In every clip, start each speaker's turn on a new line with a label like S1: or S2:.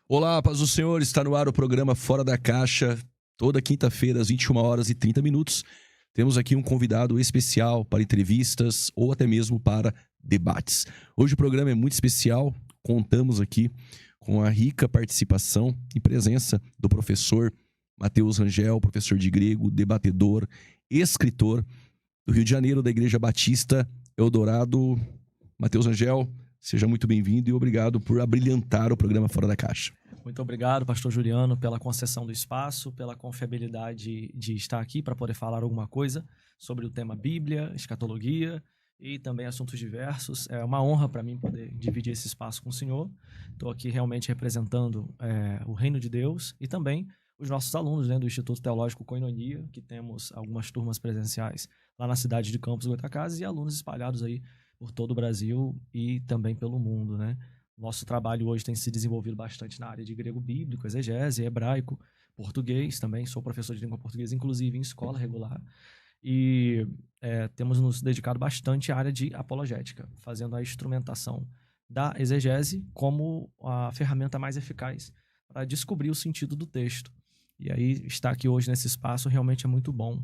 S1: Olá, paz do Senhor, está no ar o programa Fora da Caixa, toda quinta-feira às 21h30. Temos aqui um convidado especial para entrevistas ou até mesmo para debates. Hoje o programa é muito especial, contamos aqui com a rica participação e presença do professor Matheus Rangel, professor de grego, debatedor, escritor do Rio de Janeiro, da Igreja Batista Eldorado. Matheus Rangel, seja muito bem-vindo e obrigado por abrilhantar o programa Fora da Caixa.
S2: Muito obrigado, pastor Juliano, pela concessão do espaço, pela confiabilidade de estar aqui para poder falar alguma coisa sobre o tema Bíblia, escatologia e também assuntos diversos. É uma honra para mim poder dividir esse espaço com o senhor. Estou aqui realmente representando o reino de Deus e também os nossos alunos, né, do Instituto Teológico Koinonia, que temos algumas turmas presenciais lá na cidade de Campos Goytacazes e alunos espalhados aí por todo o Brasil e também pelo mundo, né? Nosso trabalho hoje tem se desenvolvido bastante na área de grego bíblico, exegese, hebraico, português também. Sou professor de língua portuguesa, inclusive em escola regular. E temos nos dedicado bastante à área de apologética, fazendo a instrumentação da exegese como a ferramenta mais eficaz para descobrir o sentido do texto. E aí, estar aqui hoje nesse espaço realmente é muito bom.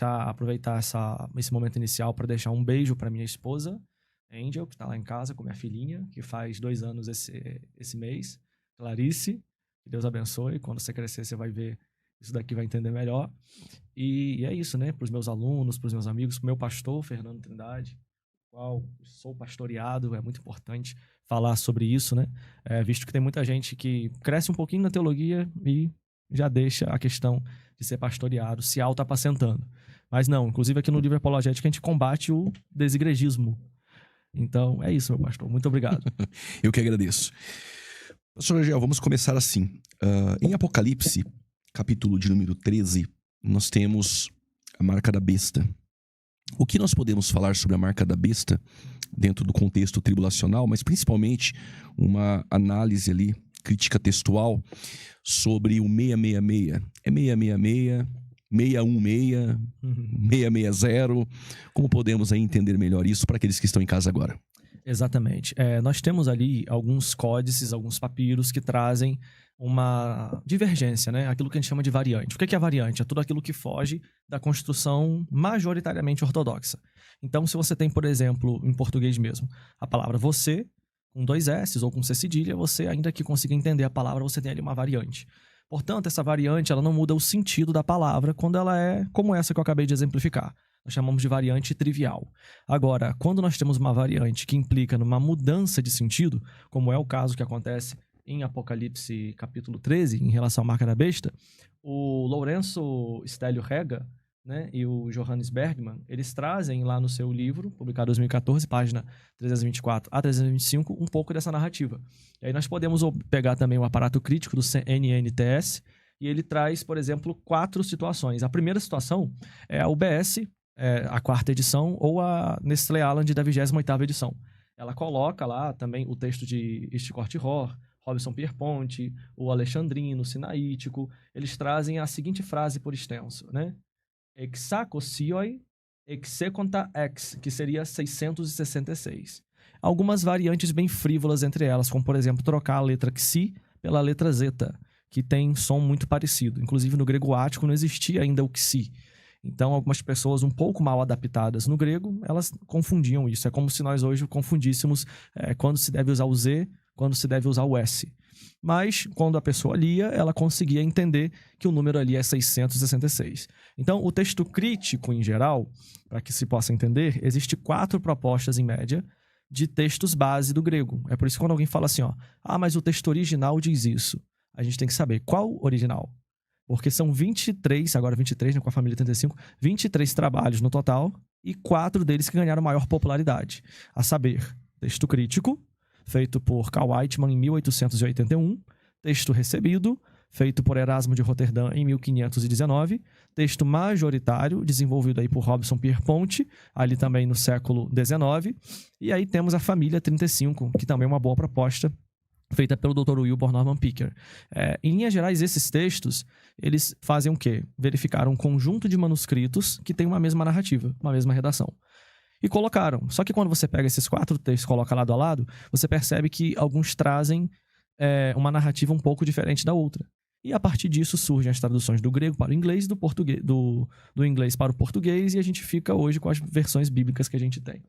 S2: Aproveitar esse momento inicial para deixar um beijo para minha esposa, Angel, que está lá em casa com minha filhinha, que faz 2 anos esse mês. Clarice, que Deus abençoe. Quando você crescer, você vai ver isso daqui, vai entender melhor. E é isso, né? Para os meus alunos, para os meus amigos, para o meu pastor, Fernando Trindade, qual sou pastoreado, é muito importante falar sobre isso, né? Visto que tem muita gente que cresce um pouquinho na teologia e já deixa a questão de ser pastoreado, se auto-apacentando. Mas não, inclusive aqui no livro Apologética a gente combate o desigregismo. Então, é isso, meu pastor. Muito obrigado.
S1: Eu que agradeço. Pastor Rangel, vamos começar assim. Em Apocalipse, capítulo de número 13, nós temos a marca da besta. O que nós podemos falar sobre a marca da besta dentro do contexto tribulacional, mas principalmente uma análise ali, crítica textual, sobre o 666. É 666, 616, 660. Como podemos aí entender melhor isso para aqueles que estão em casa agora?
S2: Exatamente. Nós temos ali alguns códices, alguns papiros que trazem uma divergência, né? Aquilo que a gente chama de variante. O que é a variante? É tudo aquilo que foge da construção majoritariamente ortodoxa. Então, se você tem, por exemplo, em português mesmo, a palavra você, com 2 S's ou com C cedilha, você, ainda que consiga entender a palavra, você tem ali uma variante. Portanto, essa variante, ela não muda o sentido da palavra quando ela é como essa que eu acabei de exemplificar. Nós chamamos de variante trivial. Agora, quando nós temos uma variante que implica numa mudança de sentido, como é o caso que acontece em Apocalipse capítulo 13, em relação à marca da besta, o Lourenço Stélio Rega, né, e o Johannes Bergman, eles trazem lá no seu livro, publicado em 2014, página 324 a 325, um pouco dessa narrativa. E aí nós podemos pegar também o aparato crítico do CNNTS, e ele traz, por exemplo, 4 situações. A primeira situação é a UBS, a 4ª edição, ou a Nestlé Aland da 28ª edição. Ela coloca lá também o texto de Stichort Rohr, Robson Pierpont, o Alexandrino, o Sinaítico. Eles trazem a seguinte frase por extenso, né? Exakosioi, execonta ex, que seria 666. Algumas variantes bem frívolas entre elas, como, por exemplo, trocar a letra xi pela letra zeta, que tem som muito parecido. Inclusive, no grego ático não existia ainda o xi. Então, algumas pessoas um pouco mal adaptadas no grego, elas confundiam isso. É como se nós hoje confundíssemos quando se deve usar o z, quando se deve usar o s. Mas, quando a pessoa lia, ela conseguia entender que o número ali é 666. Então, o texto crítico, em geral, para que se possa entender, existe 4 propostas, em média, de textos base do grego. É por isso que quando alguém fala assim, mas o texto original diz isso, a gente tem que saber qual original. Porque são 23, agora 23, né, com a família 35, 23 trabalhos no total, e 4 deles que ganharam maior popularidade. A saber, texto crítico, feito por Karl Whiteman em 1881, texto recebido, feito por Erasmo de Roterdã em 1519, texto majoritário, desenvolvido aí por Robson Pierpont, ali também no século XIX, e aí temos a família 35, que também é uma boa proposta, feita pelo Dr. Wilbur Norman Picker. Em linhas gerais, esses textos, eles fazem o quê? Verificar um conjunto de manuscritos que tem uma mesma narrativa, uma mesma redação. E colocaram. Só que quando você pega esses 4 textos e coloca lado a lado, você percebe que alguns trazem uma narrativa um pouco diferente da outra. E a partir disso surgem as traduções do grego para o inglês, do português, do inglês para o português, e a gente fica hoje com as versões bíblicas que a gente tem.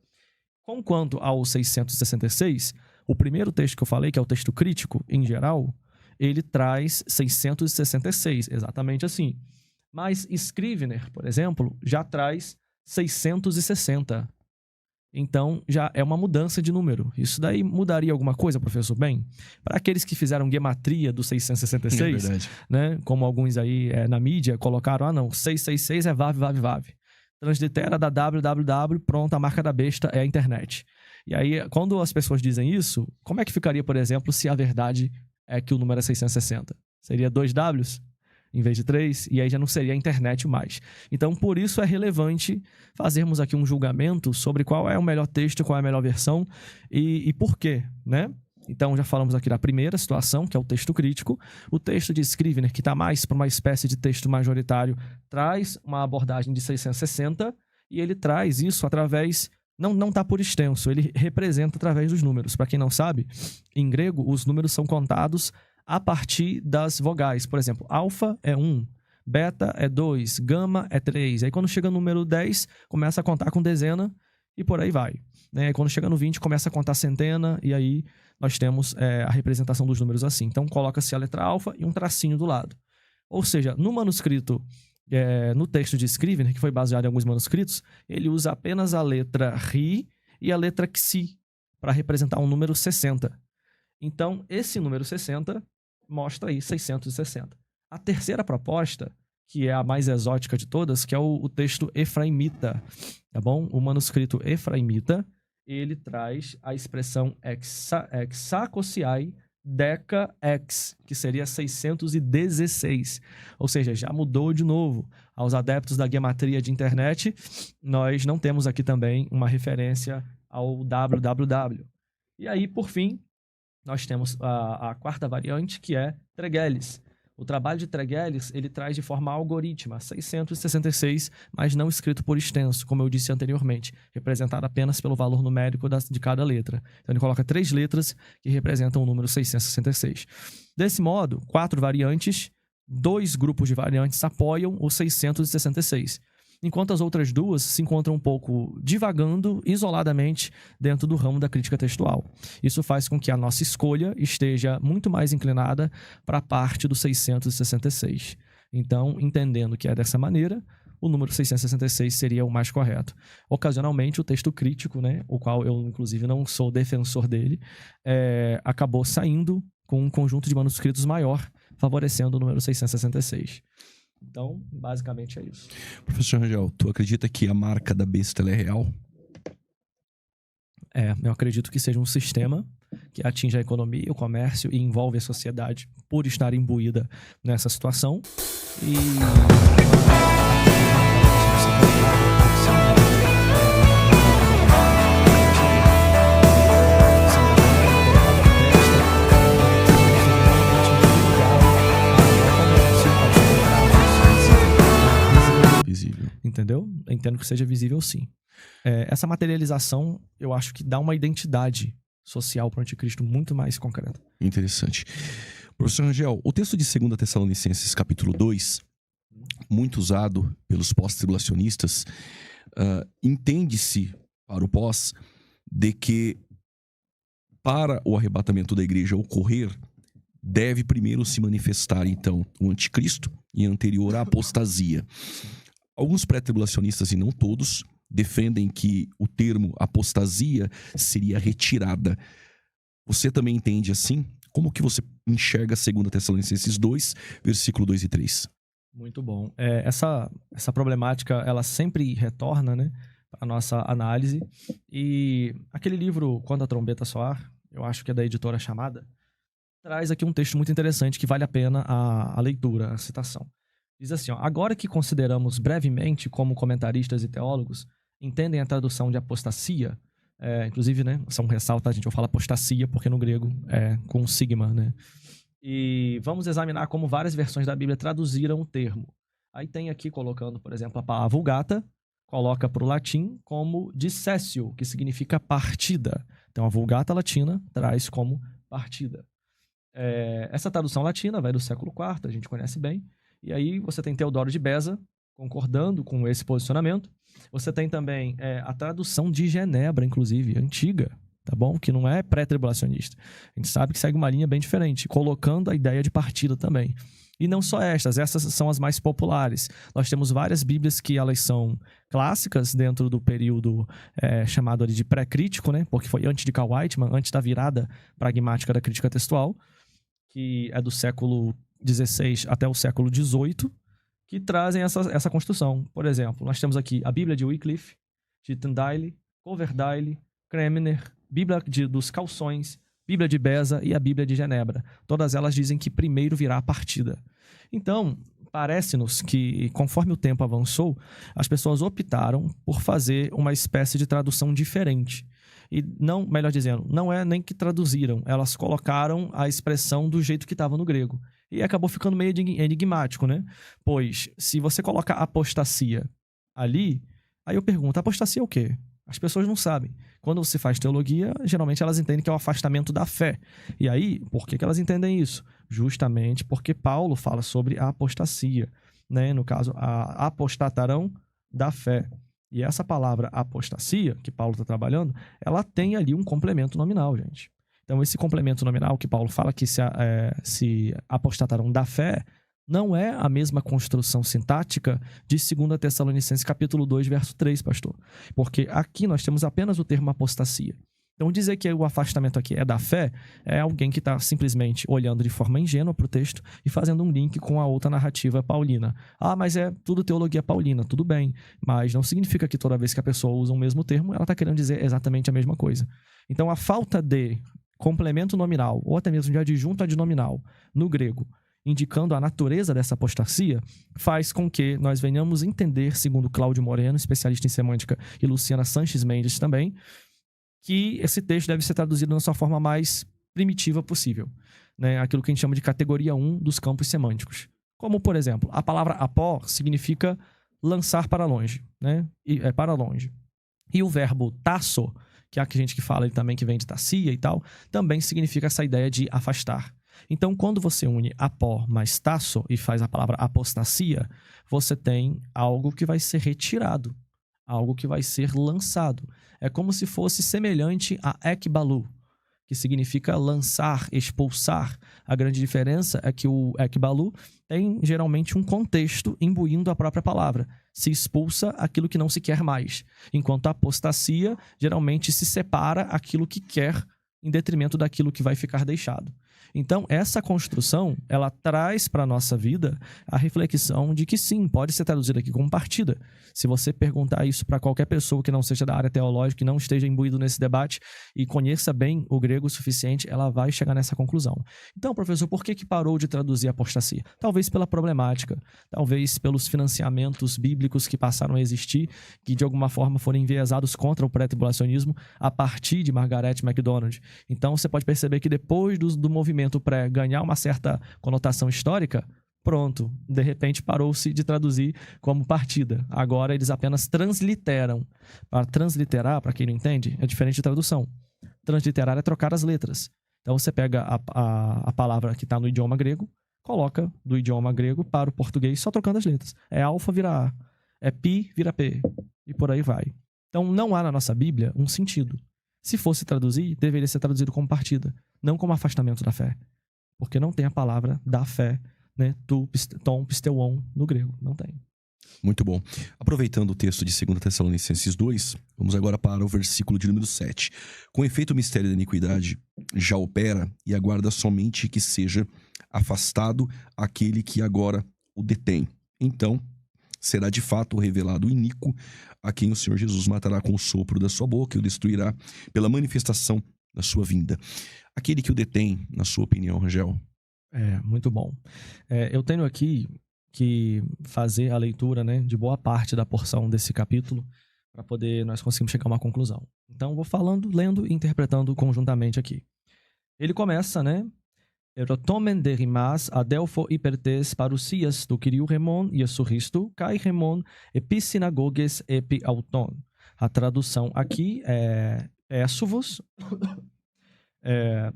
S2: Quanto ao 666, o primeiro texto que eu falei, que é o texto crítico, em geral, ele traz 666, exatamente assim. Mas Scrivener, por exemplo, já traz 660. Então, já é uma mudança de número. Isso daí mudaria alguma coisa, professor? Bem, para aqueles que fizeram gematria do 666, né, como alguns aí na mídia colocaram, não, 666 é VAV, VAV, VAV. Translitera da www, pronto, a marca da besta é a internet. E aí, quando as pessoas dizem isso, como é que ficaria, por exemplo, se a verdade é que o número é 660? Seria 2 Ws? Em vez de 3, e aí já não seria a internet mais. Então, por isso é relevante fazermos aqui um julgamento sobre qual é o melhor texto, qual é a melhor versão e por quê, né? Então, já falamos aqui da primeira situação, que é o texto crítico. O texto de Scrivener, que está mais para uma espécie de texto majoritário, traz uma abordagem de 660, e ele traz isso através... Não está por extenso, ele representa através dos números. Para quem não sabe, em grego, os números são contados a partir das vogais. Por exemplo, alfa é 1, beta é 2, gama é 3. Aí quando chega no número 10, começa a contar com dezena e por aí vai. Né? Aí quando chega no 20, começa a contar centena e aí nós temos a representação dos números assim. Então coloca-se a letra alfa e um tracinho do lado. Ou seja, no manuscrito, no texto de Scrivener, que foi baseado em alguns manuscritos, ele usa apenas a letra Ri e a letra Xi para representar um número 60. Então, esse número 60 mostra aí 660. A terceira proposta, que é a mais exótica de todas, que é o texto efraimita, tá bom? O manuscrito efraimita, ele traz a expressão hexacosiai deca ex, que seria 616. Ou seja, já mudou de novo. Aos adeptos da gematria de internet, nós não temos aqui também uma referência ao www. E aí, por fim, nós temos a quarta variante, que é Tregelles. O trabalho de Tregelles, ele traz de forma algorítmica 666, mas não escrito por extenso, como eu disse anteriormente, representado apenas pelo valor numérico de cada letra. Então ele coloca 3 letras que representam o número 666. Desse modo, 4 variantes, 2 grupos de variantes apoiam o 666. Enquanto as outras 2 se encontram um pouco divagando isoladamente dentro do ramo da crítica textual. Isso faz com que a nossa escolha esteja muito mais inclinada para a parte do 666. Então, entendendo que é dessa maneira, o número 666 seria o mais correto. Ocasionalmente, o texto crítico, né, o qual eu, inclusive, não sou defensor dele, acabou saindo com um conjunto de manuscritos maior, favorecendo o número 666. Então, basicamente é isso.
S1: Professor Rangel, tu acredita que a marca da besta ela é real?
S2: Eu acredito que seja um sistema que atinge a economia, o comércio e envolve a sociedade por estar imbuída nessa situação. Entendeu? Eu entendo que seja visível, sim. Essa materialização, eu acho que dá uma identidade social para o anticristo muito mais concreta.
S1: Interessante. Professor Rangel, o texto de 2 Tessalonicenses, capítulo 2, muito usado pelos pós-tribulacionistas, entende-se para o pós de que para o arrebatamento da igreja ocorrer, deve primeiro se manifestar, então, o anticristo e anterior à apostasia. Alguns pré-tribulacionistas, e não todos, defendem que o termo apostasia seria retirada. Você também entende assim? Como que você enxerga 2 Tessalonicenses 2, versículo 2 e 3?
S2: Muito bom. Essa problemática, ela sempre retorna, né, para a nossa análise. E aquele livro, Quando a Trombeta Soar, eu acho que é da editora Chamada, traz aqui um texto muito interessante que vale a pena a leitura, a citação. Diz assim, agora que consideramos brevemente como comentaristas e teólogos entendem a tradução de apostasia, inclusive, né, são ressalta, a gente vai falar apostasia porque no grego é com sigma, né? E vamos examinar como várias versões da Bíblia traduziram o termo. Aí tem aqui colocando, por exemplo, a palavra Vulgata, coloca para o latim como dissessio, que significa partida. Então a Vulgata latina traz como partida. Essa tradução latina vai do século IV, a gente conhece bem. E aí você tem Teodoro de Beza concordando com esse posicionamento. Você tem também a tradução de Genebra, inclusive, antiga, tá bom? Que não é pré-tribulacionista. A gente sabe que segue uma linha bem diferente, colocando a ideia de partida também. E não só essas são as mais populares. Nós temos várias bíblias que elas são clássicas dentro do período chamado ali de pré-crítico, né? Porque foi antes de Karl Whiteman, antes da virada pragmática da crítica textual, que é do século XVI até o século XVIII, que trazem essa construção. Por exemplo, nós temos aqui a Bíblia de Wycliffe, de Tyndale, Coverdale, Cranmer, Bíblia dos Calções, Bíblia de Beza e a Bíblia de Genebra. Todas elas dizem que primeiro virá a partida. Então, parece-nos que, conforme o tempo avançou, as pessoas optaram por fazer uma espécie de tradução diferente. E não, melhor dizendo, não é nem que traduziram, elas colocaram a expressão do jeito que estava no grego. E acabou ficando meio enigmático, né? Pois, se você coloca apostasia ali, aí eu pergunto, apostasia é o quê? As pessoas não sabem. Quando você faz teologia, geralmente elas entendem que é o afastamento da fé. E aí, por que elas entendem isso? Justamente porque Paulo fala sobre a apostasia, né? No caso, apostatarão da fé. E essa palavra apostasia, que Paulo está trabalhando, ela tem ali um complemento nominal, gente. Então, esse complemento nominal que Paulo fala que se apostatarão da fé, não é a mesma construção sintática de 2 Tessalonicenses capítulo 2, verso 3, pastor. Porque aqui nós temos apenas o termo apostasia. Então, dizer que o afastamento aqui é da fé é alguém que está simplesmente olhando de forma ingênua para o texto e fazendo um link com a outra narrativa paulina. Ah, mas é tudo teologia paulina, tudo bem. Mas não significa que toda vez que a pessoa usa o mesmo termo, ela está querendo dizer exatamente a mesma coisa. Então, a falta de complemento nominal, ou até mesmo de adjunto adnominal no grego, indicando a natureza dessa apostasia, faz com que nós venhamos entender, segundo Cláudio Moreno, especialista em semântica, e Luciana Sanches Mendes também, que esse texto deve ser traduzido na sua forma mais primitiva possível, né? Aquilo que a gente chama de categoria 1 dos campos semânticos. Como, por exemplo, a palavra apó significa lançar para longe, né? Para longe. E o verbo tasso, que é a gente que fala também, que vem de tassia e tal, também significa essa ideia de afastar. Então, quando você une apó mais tasso e faz a palavra apostasia, você tem algo que vai ser retirado, algo que vai ser lançado. É como se fosse semelhante a ekbalu, que significa lançar, expulsar. A grande diferença é que o ekbalu tem geralmente um contexto imbuindo a própria palavra. Se expulsa aquilo que não se quer mais, enquanto a apostasia geralmente se separa aquilo que quer em detrimento daquilo que vai ficar deixado. Então, essa construção, ela traz para a nossa vida a reflexão de que sim, pode ser traduzida aqui como partida. Se você perguntar isso para qualquer pessoa que não seja da área teológica, que não esteja imbuído nesse debate e conheça bem o grego o suficiente, ela vai chegar nessa conclusão. Então, professor, por que parou de traduzir apostasia? Talvez pela problemática, talvez pelos financiamentos bíblicos que passaram a existir, que de alguma forma foram enviesados contra o pré-tribulacionismo a partir de Margaret MacDonald. Então, você pode perceber que depois do movimento pré ganhar uma certa conotação histórica, pronto, de repente parou-se de traduzir como partida. Agora eles apenas transliteram. Para transliterar, para quem não entende, é diferente de tradução. Transliterar é trocar as letras. Então você pega a palavra que está no idioma grego, coloca do idioma grego para o português só trocando as letras. É alfa vira A, é pi vira P, e por aí vai. Então não há na nossa Bíblia um sentido. Se fosse traduzir, deveria ser traduzido como partida, não como afastamento da fé. Porque não tem a palavra da fé, né? Tom pisteuon no grego. Não tem.
S1: Muito bom. Aproveitando o texto de 2 Tessalonicenses 2, vamos agora para o versículo de número 7. Com efeito, o mistério da iniquidade já opera e aguarda somente que seja afastado aquele que agora o detém. Então, será de fato revelado o iníquo, a quem o Senhor Jesus matará com o sopro da sua boca e o destruirá pela manifestação da sua vinda. Aquele que o detém, na sua opinião, Rangel?
S2: Muito bom. Eu tenho aqui que fazer a leitura, né, de boa parte da porção desse capítulo para poder nós conseguirmos chegar a uma conclusão. Então, vou falando, lendo e interpretando conjuntamente aqui. Ele começa, né? Erotomen derimas adelpho hypertes parousias do Kyriou-Remon Iesu-Christou kai Remon epissinagoges epi auton. A tradução aqui é peço-vos,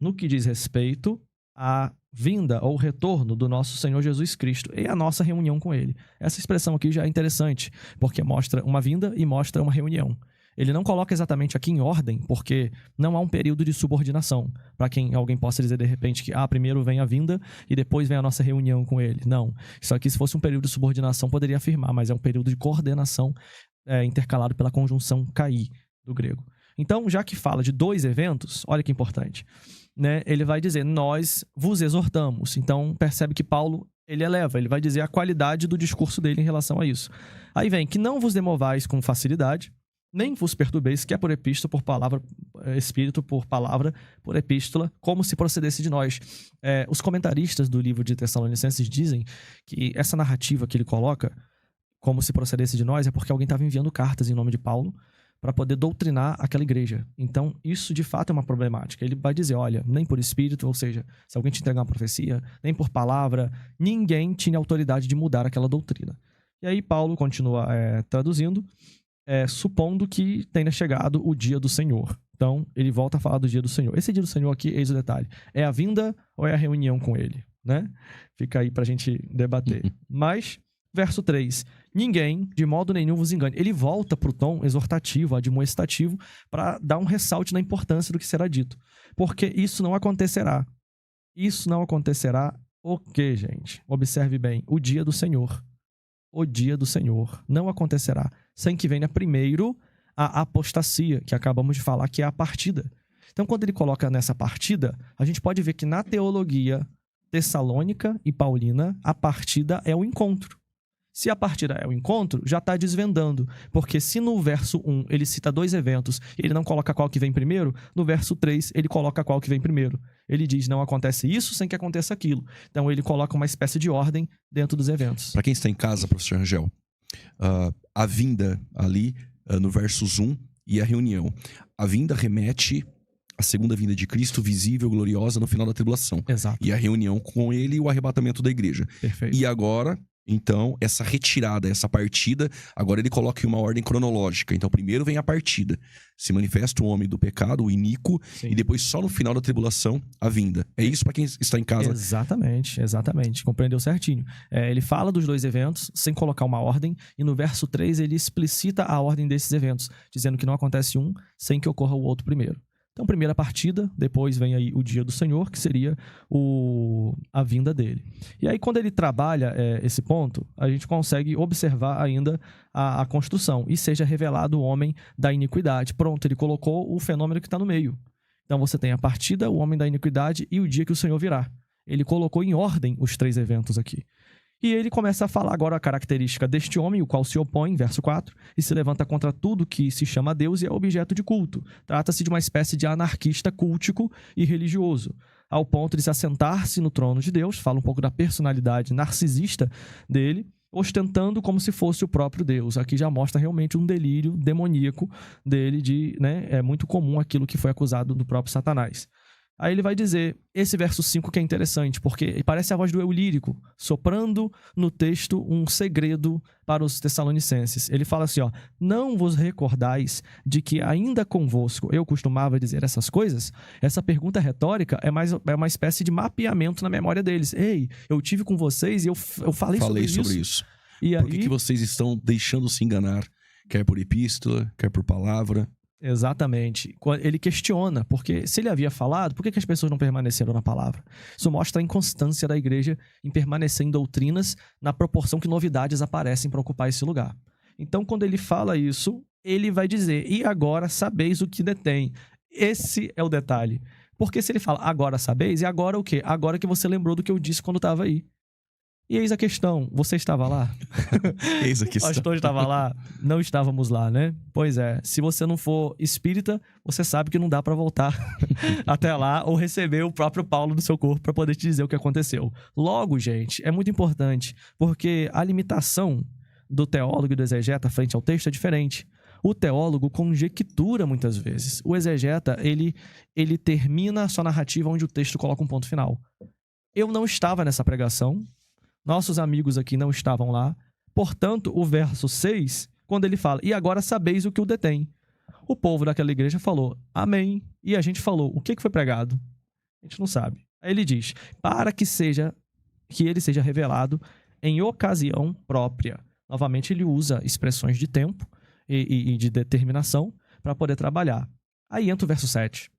S2: no que diz respeito a vinda ou o retorno do nosso Senhor Jesus Cristo e a nossa reunião com Ele. Essa expressão aqui já é interessante, porque mostra uma vinda e mostra uma reunião. Ele não coloca exatamente aqui em ordem, porque não há um período de subordinação, para quem alguém possa dizer de repente que primeiro vem a vinda e depois vem a nossa reunião com Ele. Não. Isso aqui, se fosse um período de subordinação, poderia afirmar, mas é um período de coordenação intercalado pela conjunção kai do grego. Então, já que fala de 2 eventos, olha que importante, né? Ele vai dizer, nós vos exortamos. Então, percebe que Paulo, ele eleva, ele vai dizer a qualidade do discurso dele em relação a isso. Aí vem, que não vos demovais com facilidade, nem vos perturbeis, que é por epístola, por palavra, espírito, por palavra, por epístola, como se procedesse de nós. Os comentaristas do livro de Tessalonicenses dizem que essa narrativa que ele coloca, como se procedesse de nós, é porque alguém estava enviando cartas em nome de Paulo para poder doutrinar aquela igreja. Então, isso de fato é uma problemática. Ele vai dizer, olha, nem por espírito, ou seja, se alguém te entregar uma profecia, nem por palavra, ninguém tinha autoridade de mudar aquela doutrina. E aí Paulo continua traduzindo, supondo que tenha chegado o dia do Senhor. Então, ele volta a falar do dia do Senhor. Esse dia do Senhor aqui, eis o detalhe. É a vinda ou é a reunião com ele? Né? Fica aí pra gente debater. Mas, verso 3. Ninguém, de modo nenhum, vos engane. Ele volta pro tom exortativo, admoestativo, para dar um ressalte na importância do que será dito. Porque isso não acontecerá. Isso não acontecerá o quê, gente? Observe bem. O dia do Senhor. O dia do Senhor não acontecerá sem que venha primeiro a apostasia, que acabamos de falar, que é a partida. Então, quando ele coloca nessa partida, a gente pode ver que na teologia tessalônica e paulina, a partida é o encontro. Se a partida é o encontro, já está desvendando. Porque se no verso 1 ele cita 2 eventos e ele não coloca qual que vem primeiro, no verso 3 ele coloca qual que vem primeiro. Ele diz, não acontece isso sem que aconteça aquilo. Então ele coloca uma espécie de ordem dentro dos eventos.
S1: Para quem está em casa, professor Rangel, a vinda ali no versos 1 e a reunião. A vinda remete à segunda vinda de Cristo, visível, gloriosa no final da tribulação.
S2: Exato.
S1: E a reunião com ele e o arrebatamento da igreja.
S2: Perfeito.
S1: E agora, então, essa retirada, essa partida, agora ele coloca em uma ordem cronológica. Então, primeiro vem a partida. Se manifesta o homem do pecado, o iníquo,
S2: Sim.
S1: e depois só no final da tribulação, a vinda. É isso para quem está em casa?
S2: Exatamente. Compreendeu certinho. Ele fala dos 2 eventos, sem colocar uma ordem, e no verso 3 ele explicita a ordem desses eventos, dizendo que não acontece um sem que ocorra o outro primeiro. Então, primeira partida, depois vem aí o dia do Senhor, que seria a vinda dele. E aí, quando ele trabalha esse ponto, a gente consegue observar ainda a construção. E seja revelado o homem da iniquidade. Pronto, ele colocou o fenômeno que está no meio. Então, você tem a partida, o homem da iniquidade e o dia que o Senhor virá. Ele colocou em ordem os 3 eventos aqui. E ele começa a falar agora a característica deste homem, o qual se opõe, verso 4, e se levanta contra tudo que se chama Deus e é objeto de culto. Trata-se de uma espécie de anarquista cultico e religioso, ao ponto de se assentar-se no trono de Deus, fala um pouco da personalidade narcisista dele, ostentando como se fosse o próprio Deus. Aqui já mostra realmente um delírio demoníaco dele, é muito comum aquilo que foi acusado do próprio Satanás. Aí ele vai dizer, esse verso 5 que é interessante, porque parece a voz do eu lírico, soprando no texto um segredo para os tessalonicenses. Ele fala assim, não vos recordais de que ainda convosco eu costumava dizer essas coisas? Essa pergunta retórica é uma espécie de mapeamento na memória deles. Ei, eu tive com vocês e eu falei sobre isso. E
S1: por que vocês estão deixando se enganar, quer por epístola, quer por palavra?
S2: Exatamente. Ele questiona, porque se ele havia falado, por que as pessoas não permaneceram na palavra? Isso mostra a inconstância da igreja em permanecer em doutrinas na proporção que novidades aparecem para ocupar esse lugar. Então, quando ele fala isso, ele vai dizer, e agora sabeis o que detém. Esse é o detalhe. Porque se ele fala, agora sabeis, e agora o quê? Agora que você lembrou do que eu disse quando estava aí. E eis a questão, você estava lá?
S1: Eis a questão.
S2: O pastor estava lá? Não estávamos lá, né? Pois é, se você não for espírita, você sabe que não dá para voltar até lá ou receber o próprio Paulo no seu corpo para poder te dizer o que aconteceu. Logo, gente, é muito importante, porque a limitação do teólogo e do exegeta frente ao texto é diferente. O teólogo conjectura muitas vezes. O exegeta, ele termina a sua narrativa onde o texto coloca um ponto final. Eu não estava nessa pregação. Nossos amigos aqui não estavam lá. Portanto, o verso 6, quando ele fala, e agora sabeis o que o detém. O povo daquela igreja falou, amém. E a gente falou, o que foi pregado? A gente não sabe. Aí ele diz, para que ele seja revelado em ocasião própria. Novamente, ele usa expressões de tempo e de determinação para poder trabalhar. Aí entra o verso 7.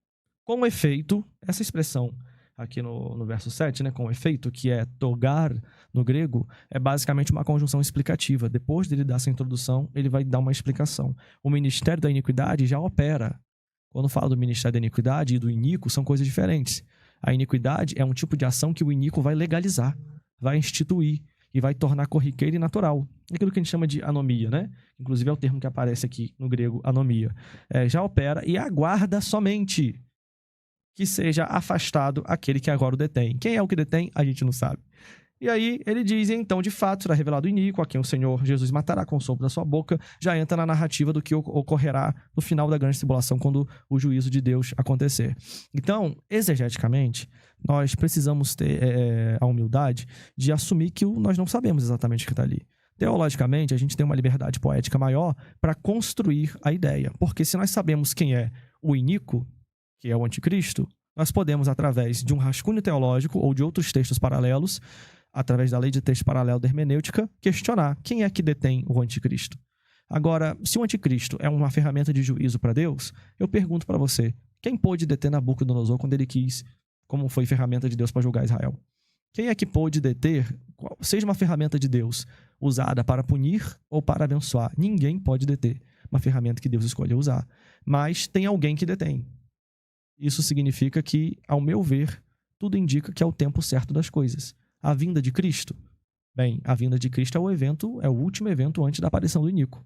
S2: Com efeito, essa expressão aqui no verso 7, né, com efeito, que é togar no grego, é basicamente uma conjunção explicativa. Depois dele dar essa introdução, ele vai dar uma explicação. O ministério da iniquidade já opera. Quando fala do ministério da iniquidade e do iníquo, são coisas diferentes. A iniquidade é um tipo de ação que o iníquo vai legalizar, vai instituir e vai tornar corriqueira e natural. Aquilo que a gente chama de anomia, né? Inclusive é o termo que aparece aqui no grego, anomia. Já opera e aguarda somente que seja afastado aquele que agora o detém. Quem é o que detém? A gente não sabe. E aí ele diz, então, de fato, será revelado o iníquo, a quem o Senhor Jesus matará com o sopro da sua boca. Já entra na narrativa do que ocorrerá no final da grande tribulação, quando o juízo de Deus acontecer. Então, exegeticamente, nós precisamos ter a humildade de assumir que nós não sabemos exatamente o que está ali. Teologicamente, a gente tem uma liberdade poética maior para construir a ideia. Porque se nós sabemos quem é o iníquo, que é o anticristo, nós podemos, através de um rascunho teológico ou de outros textos paralelos, através da lei de texto paralelo da hermenêutica, questionar quem é que detém o anticristo. Agora, se o anticristo é uma ferramenta de juízo para Deus, eu pergunto para você, quem pôde deter Nabucodonosor quando ele quis, como foi ferramenta de Deus para julgar Israel? Quem é que pôde deter, seja uma ferramenta de Deus usada para punir ou para abençoar? Ninguém pode deter uma ferramenta que Deus escolheu usar. Mas tem alguém que detém. Isso significa que, ao meu ver, tudo indica que é o tempo certo das coisas. A vinda de Cristo? Bem, a vinda de Cristo é o último evento antes da aparição do iníquo.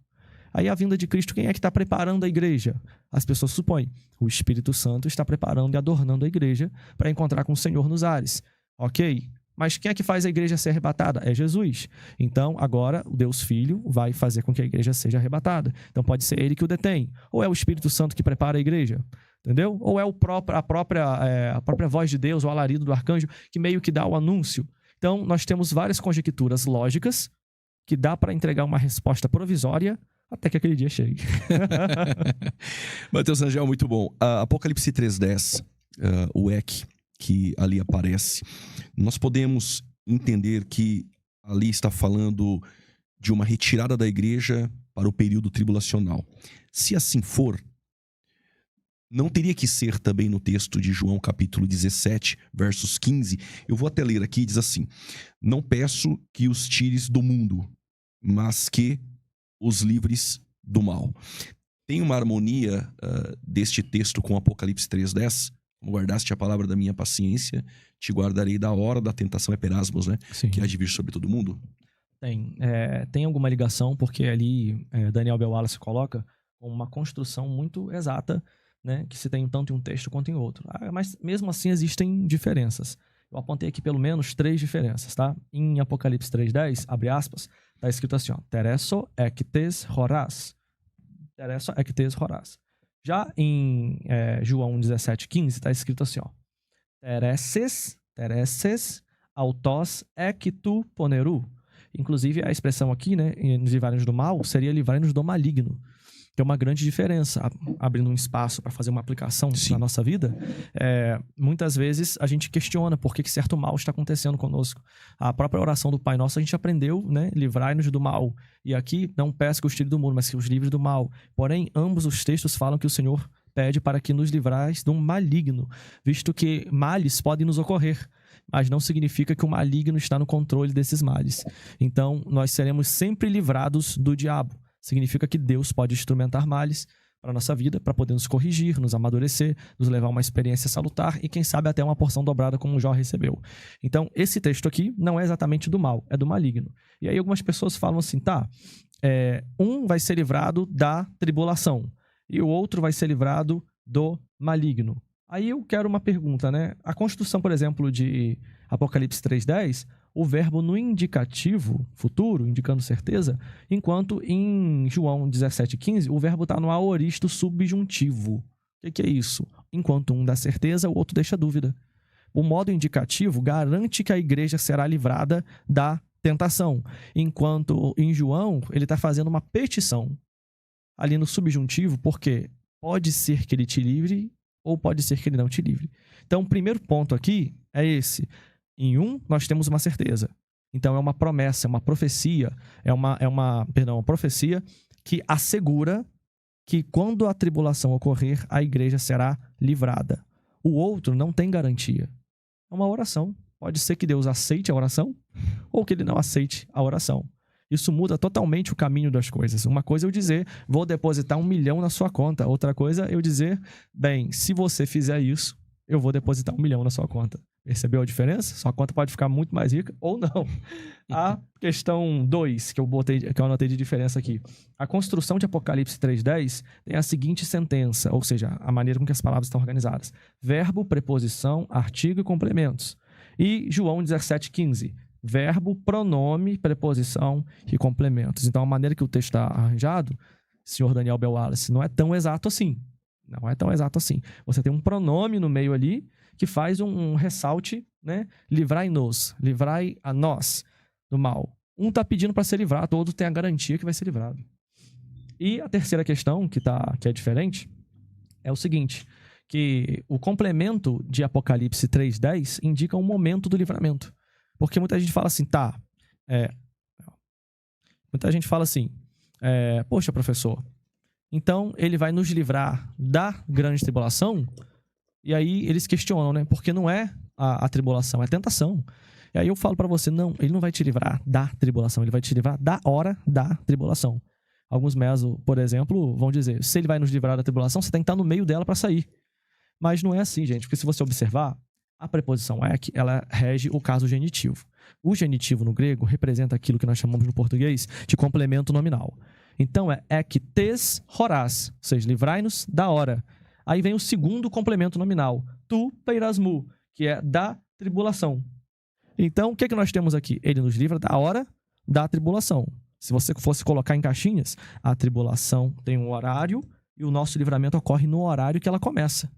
S2: Aí a vinda de Cristo, quem é que está preparando a igreja? As pessoas supõem. O Espírito Santo está preparando e adornando a igreja para encontrar com o Senhor nos ares. Ok? Mas quem é que faz a igreja ser arrebatada? É Jesus. Então, agora, o Deus Filho vai fazer com que a igreja seja arrebatada. Então, pode ser ele que o detém. Ou é o Espírito Santo que prepara a igreja? Entendeu? Ou é a própria voz de Deus, o alarido do arcanjo, que meio que dá o anúncio. Então, nós temos várias conjecturas lógicas que dá para entregar uma resposta provisória até que aquele dia chegue.
S1: Mateus Rangel, muito bom. Apocalipse 3:10, o EC, que ali aparece, nós podemos entender que ali está falando de uma retirada da igreja para o período tribulacional. Se assim for, não teria que ser também no texto de João capítulo 17, versos 15. Eu vou até ler aqui, diz assim: não peço que os tires do mundo, mas que os livres do mal. Tem uma harmonia deste texto com Apocalipse 3:10? Como guardaste a palavra da minha paciência, te guardarei da hora da tentação, é perasmos, né?
S2: Sim.
S1: Que há de vir sobre todo mundo.
S2: Tem alguma ligação, porque ali Daniel B. Wallace coloca uma construção muito exata, né, que se tem tanto em um texto quanto em outro. Mas mesmo assim existem diferenças. Eu apontei aqui pelo menos 3 diferenças, tá? Em Apocalipse 3:10, abre aspas, tá escrito assim, ó, Teresso ectes horas. Teresso ectes horas. Já em João 17:15, tá escrito assim, ó, Teresses autos ectu poneru. Inclusive, a expressão aqui, né, nos livrai-nos do mal, seria livrai-nos do maligno. Que é uma grande diferença, abrindo um espaço para fazer uma aplicação na nossa vida. Muitas vezes a gente questiona por que certo mal está acontecendo conosco. A própria oração do Pai Nosso a gente aprendeu, né? Livrai-nos do mal. E aqui, não peço que os tire do mundo, mas que os livre do mal. Porém, ambos os textos falam que o Senhor pede para que nos livrais de um maligno, visto que males podem nos ocorrer, mas não significa que o maligno está no controle desses males. Então, nós seremos sempre livrados do diabo. Significa que Deus pode instrumentar males para a nossa vida, para poder nos corrigir, nos amadurecer, nos levar a uma experiência salutar e, quem sabe, até uma porção dobrada como Jó recebeu. Então, esse texto aqui não é exatamente do mal, é do maligno. E aí algumas pessoas falam assim, um vai ser livrado da tribulação e o outro vai ser livrado do maligno. Aí eu quero uma pergunta, né? A construção, por exemplo, de Apocalipse 3:10, o verbo no indicativo futuro, indicando certeza, enquanto em João 17:15, o verbo está no aoristo subjuntivo. O que é isso? Enquanto um dá certeza, o outro deixa dúvida. O modo indicativo garante que a igreja será livrada da tentação, enquanto em João ele está fazendo uma petição ali no subjuntivo, porque pode ser que ele te livre ou pode ser que ele não te livre. Então, o primeiro ponto aqui é esse. Em um, nós temos uma certeza. Então, é uma promessa, é uma profecia, uma profecia que assegura que quando a tribulação ocorrer, a igreja será livrada. O outro não tem garantia. É uma oração. Pode ser que Deus aceite a oração ou que ele não aceite a oração. Isso muda totalmente o caminho das coisas. Uma coisa é eu dizer, vou depositar 1 milhão na sua conta. Outra coisa é eu dizer, bem, se você fizer isso, eu vou depositar 1 milhão na sua conta. Percebeu a diferença? Sua conta pode ficar muito mais rica ou não. A questão 2, que eu anotei de diferença aqui. A construção de Apocalipse 3:10 tem a seguinte sentença, ou seja, a maneira com que as palavras estão organizadas. Verbo, preposição, artigo e complementos. E João 17:15. Verbo, pronome, preposição e complementos. Então, a maneira que o texto está arranjado, senhor Daniel Bell Wallace, não é tão exato assim. Não é tão exato assim. Você tem um pronome no meio ali que faz um ressalte, né? Livrai-nos, livrai a nós do mal. Um está pedindo para ser livrado, o outro tem a garantia que vai ser livrado. E a terceira questão, que é diferente, é o seguinte, que o complemento de Apocalipse 3:10 indica um momento do livramento. Porque muita gente fala assim, muita gente fala assim, poxa, professor, então ele vai nos livrar da grande tribulação? E aí eles questionam, né? Porque não é a tribulação, é a tentação. E aí eu falo para você, não, ele não vai te livrar da tribulação, ele vai te livrar da hora da tribulação. Alguns mesos, por exemplo, vão dizer, se ele vai nos livrar da tribulação, você tem que estar no meio dela para sair. Mas não é assim, gente, porque se você observar, a preposição ek, ela rege o caso genitivo. O genitivo no grego representa aquilo que nós chamamos no português de complemento nominal. Então é ek tes horas, ou seja, livrai-nos da hora. Aí vem o segundo complemento nominal, tu peirasmu, que é da tribulação. Então, o que nós temos aqui? Ele nos livra da hora da tribulação. Se você fosse colocar em caixinhas, a tribulação tem um horário e o nosso livramento ocorre no horário que ela começa.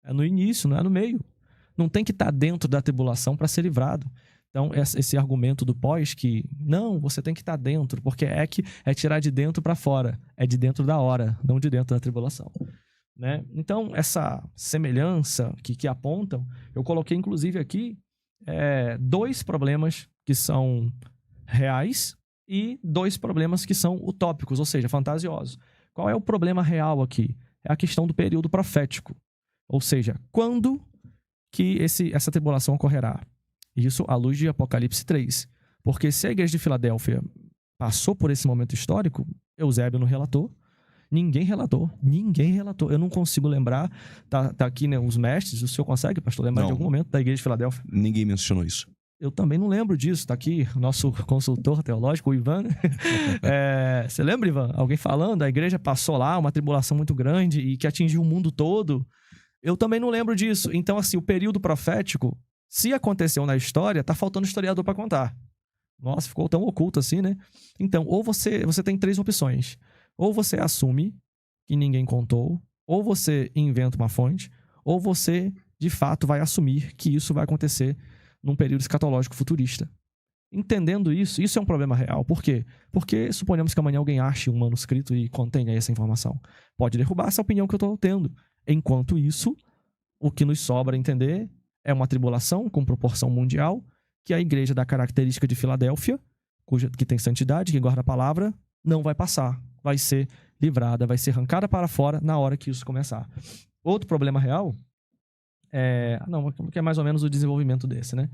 S2: É no início, não é no meio. Não tem que estar dentro da tribulação para ser livrado. Então, esse argumento do pós que, não, você tem que estar dentro, porque é tirar de dentro para fora. É de dentro da hora, não de dentro da tribulação. Né? Então, essa semelhança que apontam, eu coloquei inclusive aqui 2 problemas que são reais e 2 problemas que são utópicos, ou seja, fantasiosos. Qual é o problema real aqui? É a questão do período profético. Ou seja, quando que essa tribulação ocorrerá? Isso à luz de Apocalipse 3. Porque se a igreja de Filadélfia passou por esse momento histórico, Eusébio não relatou, ninguém relatou. Eu não consigo lembrar, tá aqui, né, os mestres, o senhor consegue, pastor, lembrar de algum momento da igreja de Filadélfia?
S1: Ninguém mencionou isso.
S2: Eu também não lembro disso, tá aqui o nosso consultor teológico, o Ivan. Você lembra, Ivan? Alguém falando, a igreja passou lá, uma tribulação muito grande e que atingiu o mundo todo. Eu também não lembro disso. Então, assim, o período profético, se aconteceu na história, tá faltando historiador para contar. Nossa, ficou tão oculto assim, né? Então, ou você tem 3 opções. Ou você assume que ninguém contou, ou você inventa uma fonte, ou você, de fato, vai assumir que isso vai acontecer num período escatológico futurista. Entendendo isso é um problema real. Por quê? Porque suponhamos que amanhã alguém ache um manuscrito e contenha essa informação. Pode derrubar essa opinião que eu estou tendo. Enquanto isso, o que nos sobra entender é uma tribulação com proporção mundial, que a igreja da característica de Filadélfia, que tem santidade, que guarda a palavra, não vai passar. Vai ser livrada, vai ser arrancada para fora na hora que isso começar. Outro problema real que é mais ou menos o desenvolvimento desse, né?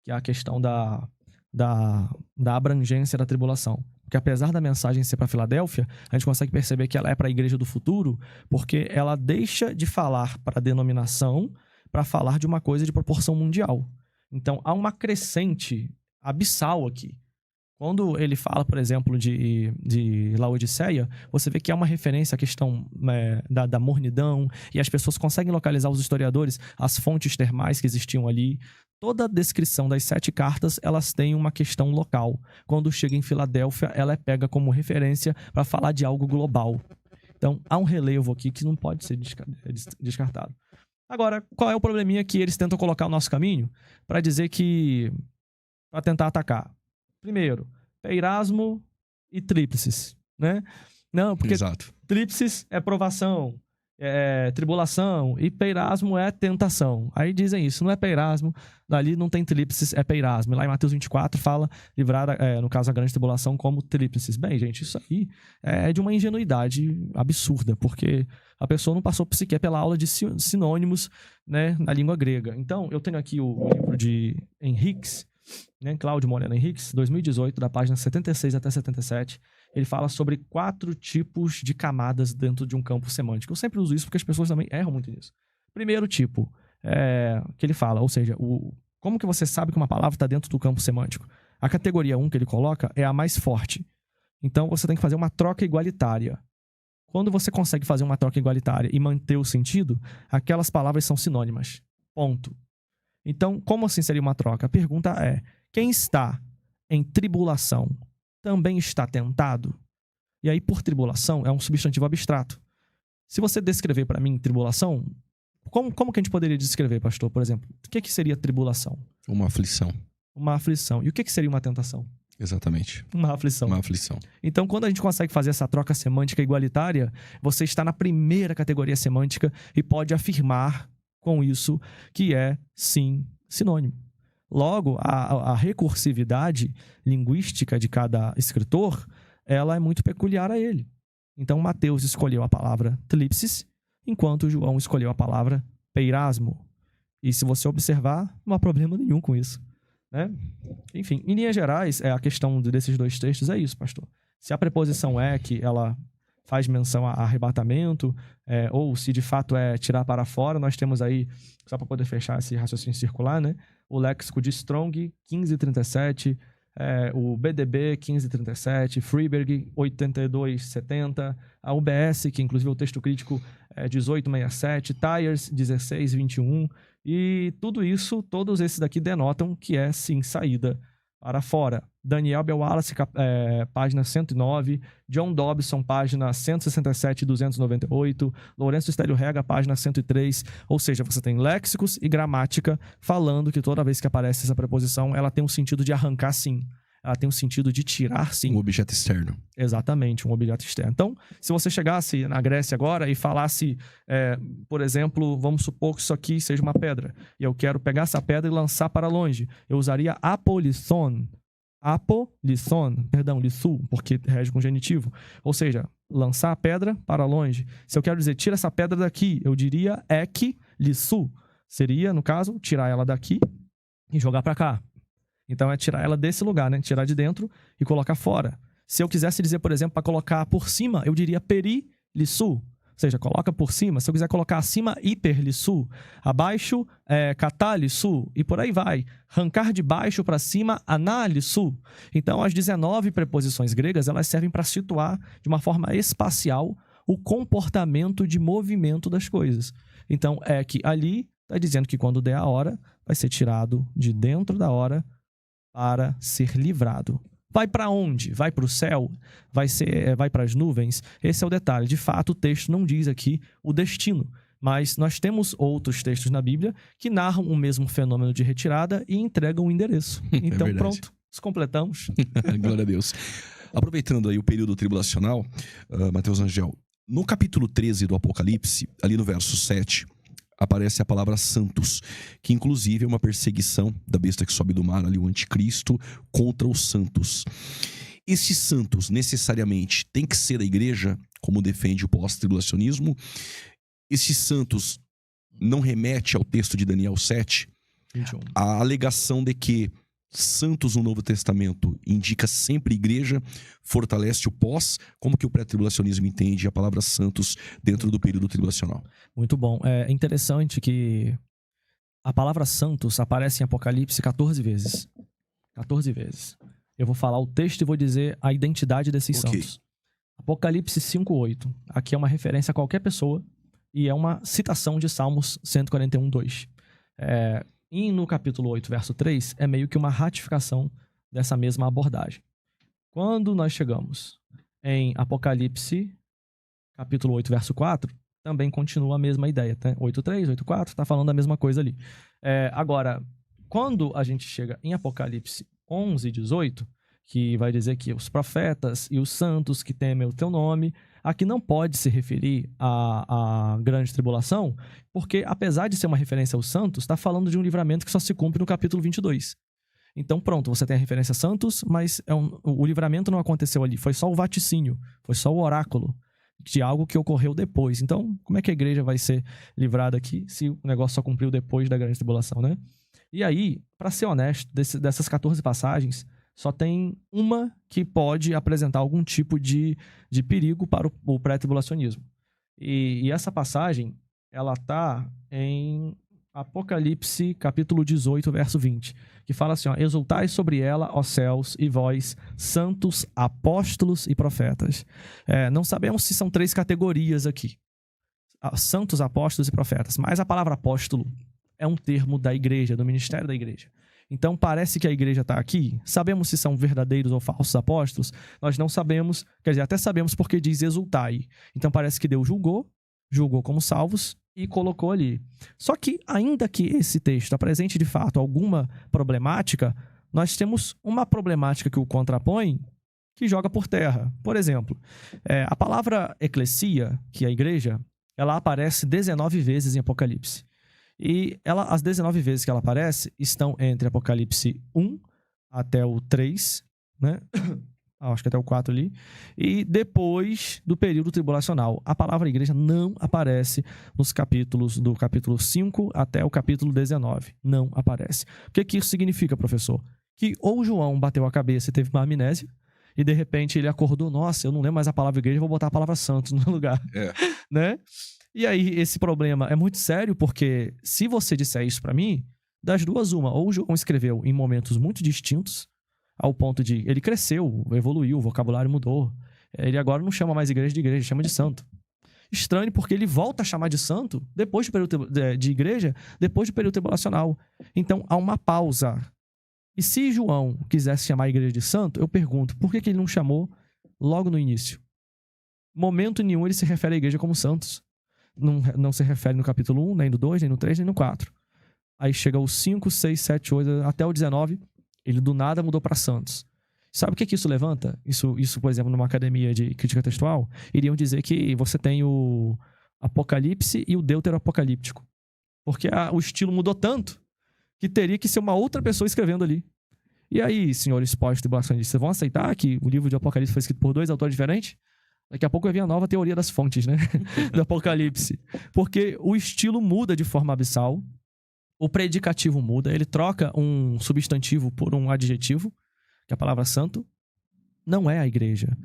S2: Que é a questão da abrangência da tribulação. Porque apesar da mensagem ser para Filadélfia, a gente consegue perceber que ela é para a igreja do futuro, porque ela deixa de falar para a denominação para falar de uma coisa de proporção mundial. Então, há uma crescente abissal aqui. Quando ele fala, por exemplo, de Laodiceia, você vê que há uma referência à questão da mornidão, e as pessoas conseguem localizar, os historiadores, as fontes termais que existiam ali. Toda a descrição das 7 cartas, elas têm uma questão local. Quando chega em Filadélfia, ela é pega como referência para falar de algo global. Então, há um relevo aqui que não pode ser descartado. Agora, qual é o probleminha que eles tentam colocar no nosso caminho para dizer que... para tentar atacar? Primeiro, peirasmo e tríplices, né? Não, porque
S1: Exato.
S2: tríplices é provação. tribulação, e peirasmo é tentação. Aí dizem isso, não é peirasmo, dali não tem tríplices, é peirasmo. E lá em Mateus 24 fala livrar, no caso, a grande tribulação como tríplices. Bem, gente, isso aí é de uma ingenuidade absurda, porque a pessoa não passou sequer pela aula de sinônimos, né, na língua grega. Então, eu tenho aqui o livro de Henriques, né, Cláudio Moreno Henriques, 2018, da página 76 até 77. Ele fala sobre 4 tipos de camadas dentro de um campo semântico. Eu sempre uso isso porque as pessoas também erram muito nisso. Primeiro tipo, que ele fala, ou seja, como que você sabe que uma palavra está dentro do campo semântico? A categoria 1 que ele coloca é a mais forte. Então, você tem que fazer uma troca igualitária. Quando você consegue fazer uma troca igualitária e manter o sentido, aquelas palavras são sinônimas. Ponto. Então, como assim seria uma troca? A pergunta é, quem está em tribulação também está tentado? E aí, por tribulação, é um substantivo abstrato. Se você descrever para mim tribulação, como que a gente poderia descrever, pastor, por exemplo? O que seria tribulação?
S1: Uma aflição.
S2: Uma aflição. E o que seria uma tentação?
S1: Exatamente.
S2: Uma aflição.
S1: Uma aflição.
S2: Então, quando a gente consegue fazer essa troca semântica igualitária, você está na primeira categoria semântica e pode afirmar com isso que é, sim, sinônimo. Logo, a recursividade linguística de cada escritor, ela é muito peculiar a ele. Então, Mateus escolheu a palavra tríplices, enquanto João escolheu a palavra peirasmo. E se você observar, não há problema nenhum com isso, né? Enfim, em linhas gerais, a questão desses 2 textos é isso, pastor. Se a preposição é que ela faz menção a arrebatamento, ou se de fato é tirar para fora, nós temos aí, só para poder fechar esse raciocínio circular, né? O léxico de Strong, 1537, o BDB, 1537, Freeberg, 8270, a UBS, que inclusive o texto crítico é 1867, Tyers, 1621, e tudo isso, todos esses daqui denotam que é, sim, saída para fora. Daniel Bell Wallace, página 109, John Dobson, página 167 e 298, Lourenço Estélio Rega, página 103, ou seja, você tem léxicos e gramática falando que toda vez que aparece essa preposição, ela tem um sentido de arrancar sim, ela tem um sentido de tirar sim.
S1: Um objeto externo.
S2: Exatamente, um objeto externo. Então, se você chegasse na Grécia agora e falasse, por exemplo, vamos supor que isso aqui seja uma pedra, e eu quero pegar essa pedra e lançar para longe, eu usaria apolisson, lissu, porque rege com genitivo. Ou seja, lançar a pedra para longe. Se eu quero dizer, tira essa pedra daqui, eu diria ek lissu. Seria, no caso, tirar ela daqui e jogar para cá. Então é tirar ela desse lugar, né? Tirar de dentro e colocar fora. Se eu quisesse dizer, por exemplo, para colocar por cima, eu diria peri lissu. Ou seja, coloca por cima. Se eu quiser colocar acima, hiper lissu. Abaixo, katá lissu. E por aí vai. Arrancar de baixo para cima, aná lissu. Então, as 19 preposições gregas, elas servem para situar de uma forma espacial o comportamento de movimento das coisas. Então, é que ali está dizendo que quando der a hora, vai ser tirado de dentro da hora para ser livrado. Vai para onde? Vai para o céu? Vai para as nuvens? Esse é o detalhe. De fato, o texto não diz aqui o destino, mas nós temos outros textos na Bíblia que narram o mesmo fenômeno de retirada e entregam o endereço. Então, pronto, nos completamos.
S1: Glória a Deus. Aproveitando aí o período tribulacional, Mateus Angel, no capítulo 13 do Apocalipse, ali no verso 7, aparece a palavra santos, que inclusive é uma perseguição da besta que sobe do mar, ali o anticristo, contra os santos. Esses santos, necessariamente, tem que ser a igreja, como defende o pós-tribulacionismo? Esses santos não remete ao texto de Daniel 7?
S2: 21.
S1: A alegação de que santos no Novo Testamento indica sempre igreja, fortalece o pós. Como que o pré-tribulacionismo entende a palavra santos dentro do período tribulacional?
S2: Muito bom. É interessante que a palavra santos aparece em Apocalipse 14 vezes. 14 vezes. Eu vou falar o texto e vou dizer a identidade desses santos. Apocalipse 5:8. Aqui é uma referência a qualquer pessoa e é uma citação de Salmos 141:2. E no capítulo 8, verso 3, é meio que uma ratificação dessa mesma abordagem. Quando nós chegamos em Apocalipse, capítulo 8, verso 4, também continua a mesma ideia. Tá? 8:3, 8:4, está falando a mesma coisa ali. Agora, quando a gente chega em Apocalipse 11:18, que vai dizer que os profetas e os santos que temem o teu nome, aqui não pode se referir à grande tribulação, porque apesar de ser uma referência aos santos, está falando de um livramento que só se cumpre no capítulo 22. Então pronto, você tem a referência a santos, mas o livramento não aconteceu ali, foi só o vaticínio, foi só o oráculo de algo que ocorreu depois. Então, como é que a igreja vai ser livrada aqui se o negócio só cumpriu depois da grande tribulação, né? E aí, para ser honesto, dessas 14 passagens, só tem uma que pode apresentar algum tipo de perigo para o pré-tribulacionismo. E essa passagem, ela está em Apocalipse, capítulo 18, verso 20, que fala assim, ó, exultai sobre ela, ó céus, e vós, santos, apóstolos e profetas. Não sabemos se são 3 categorias aqui. Santos, apóstolos e profetas. Mas a palavra apóstolo é um termo da igreja, do ministério da igreja. Então parece que a igreja está aqui. Sabemos se são verdadeiros ou falsos apóstolos? Nós não sabemos, quer dizer, até sabemos porque diz exultai. Então parece que Deus julgou como salvos e colocou ali. Só que, ainda que esse texto apresente de fato alguma problemática, nós temos uma problemática que o contrapõe que joga por terra. Por exemplo, a palavra eclesia, que é a igreja, ela aparece 19 vezes em Apocalipse. E as 19 vezes que ela aparece estão entre Apocalipse 1 até o 3, né? Acho que até o 4 ali. E depois do período tribulacional. A palavra igreja não aparece nos capítulos do capítulo 5 até o capítulo 19. Não aparece. O que isso significa, professor? Que ou João bateu a cabeça e teve uma amnésia, e de repente ele acordou, nossa, eu não lembro mais a palavra igreja, vou botar a palavra santos no lugar. Né? E aí esse problema é muito sério, porque se você disser isso pra mim, das duas uma, ou João escreveu em momentos muito distintos, ao ponto de ele cresceu, evoluiu, o vocabulário mudou. Ele agora não chama mais igreja de igreja, chama de santo. Estranho, porque ele volta a chamar de santo depois do período de igreja, depois do período tribulacional. Então há uma pausa. E se João quisesse chamar a igreja de santo, eu pergunto, por que ele não chamou logo no início? Momento nenhum ele se refere à igreja como santos. Não se refere no capítulo 1, nem no 2, nem no 3, nem no 4. Aí chega o 5, 6, 7, 8, até o 19, ele do nada mudou para santos. Sabe o que isso levanta? Isso, por exemplo, numa academia de crítica textual, iriam dizer que você tem o Apocalipse e o Deuteroapocalíptico. Porque o estilo mudou tanto que teria que ser uma outra pessoa escrevendo ali. E aí, senhores pós-tribulacionistas, vocês vão aceitar que o livro de Apocalipse foi escrito por 2 autores diferentes? Daqui a pouco vai vir a nova teoria das fontes, né? Do Apocalipse. Porque o estilo muda de forma abissal, o predicativo muda, ele troca um substantivo por um adjetivo, que é a palavra santo, não é a igreja.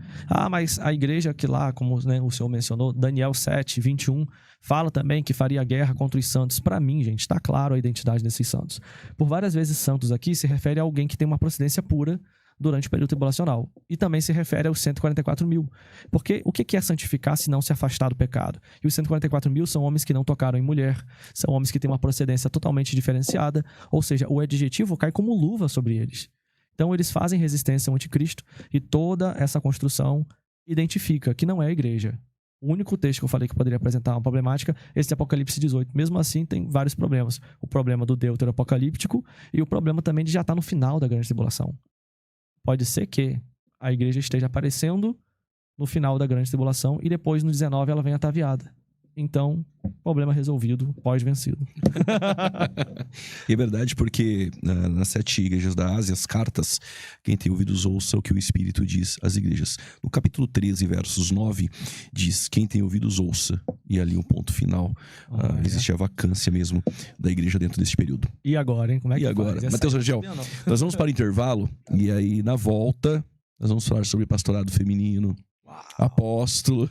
S2: Mas a igreja que lá, como né, o senhor mencionou, Daniel 7, 21, fala também que faria guerra contra os santos. Para mim, gente, está claro a identidade desses santos. Por várias vezes, santos aqui se refere a alguém que tem uma procedência pura durante o período tribulacional. E também se refere aos 144 mil. Porque o que é santificar se não se afastar do pecado? E os 144 mil são homens que não tocaram em mulher, são homens que têm uma procedência totalmente diferenciada, ou seja, o adjetivo cai como luva sobre eles. Então eles fazem resistência ao anticristo e toda essa construção identifica que não é a igreja. O único texto que eu falei que poderia apresentar uma problemática é esse Apocalipse 18. Mesmo assim, tem vários problemas. O problema do deuteroapocalíptico e o problema também de já estar no final da grande tribulação. Pode ser que a igreja esteja aparecendo no final da grande tribulação e depois, no 19, ela venha ataviada. Então, problema resolvido, pós-vencido.
S1: E é verdade, porque nas 7 igrejas da Ásia, as cartas, quem tem ouvidos ouça o que o Espírito diz às igrejas. No capítulo 13, versos 9, diz, quem tem ouvidos ouça. E ali um ponto final. Existe a vacância mesmo da igreja dentro desse período.
S2: E agora, hein? Como é que
S1: agora?
S2: faz?
S1: Matheus Rangel, nós vamos para o intervalo e aí, na volta, nós vamos falar sobre pastorado feminino. Apóstolo.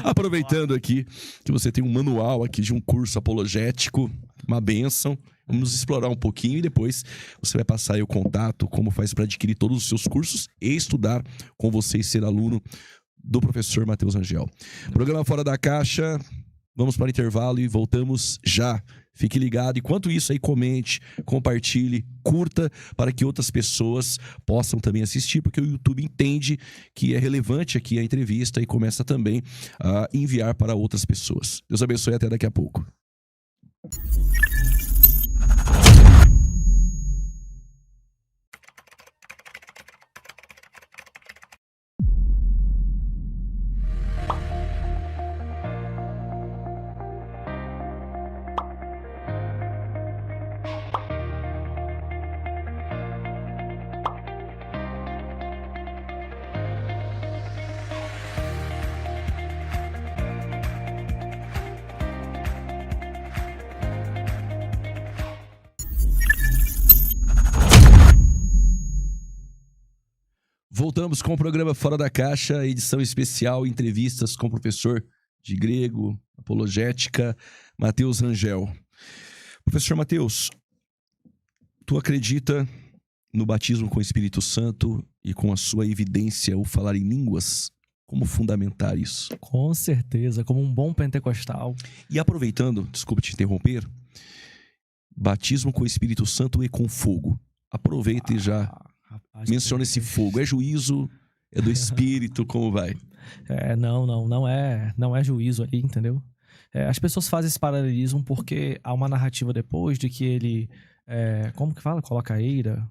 S1: Aproveitando aqui que você tem um manual aqui de um curso apologético, uma bênção. Vamos explorar um pouquinho e depois você vai passar aí o contato, como faz para adquirir todos os seus cursos e estudar com você e ser aluno do professor Matheus Rangel. Programa Fora da Caixa, vamos para o intervalo e voltamos já. Fique ligado. Enquanto isso aí, comente, compartilhe, curta, para que outras pessoas possam também assistir, porque o YouTube entende que é relevante aqui a entrevista e começa também a enviar para outras pessoas. Deus abençoe, até daqui a pouco. voltamos com o programa Fora da Caixa, edição especial, entrevistas com o professor de grego, apologética, Matheus Rangel. Professor Matheus, tu acredita no batismo com o Espírito Santo e com a sua evidência, o falar em línguas? Como fundamentar isso?
S2: Com certeza, como um bom pentecostal.
S1: E aproveitando, desculpa te interromper, batismo com o Espírito Santo e com fogo. Aproveita e já menciona esse fogo. É juízo? É do Espírito? Como vai?
S2: Não é juízo ali, entendeu? As pessoas fazem esse paralelismo porque há uma narrativa depois de que ele, como que fala? Coloca a eira,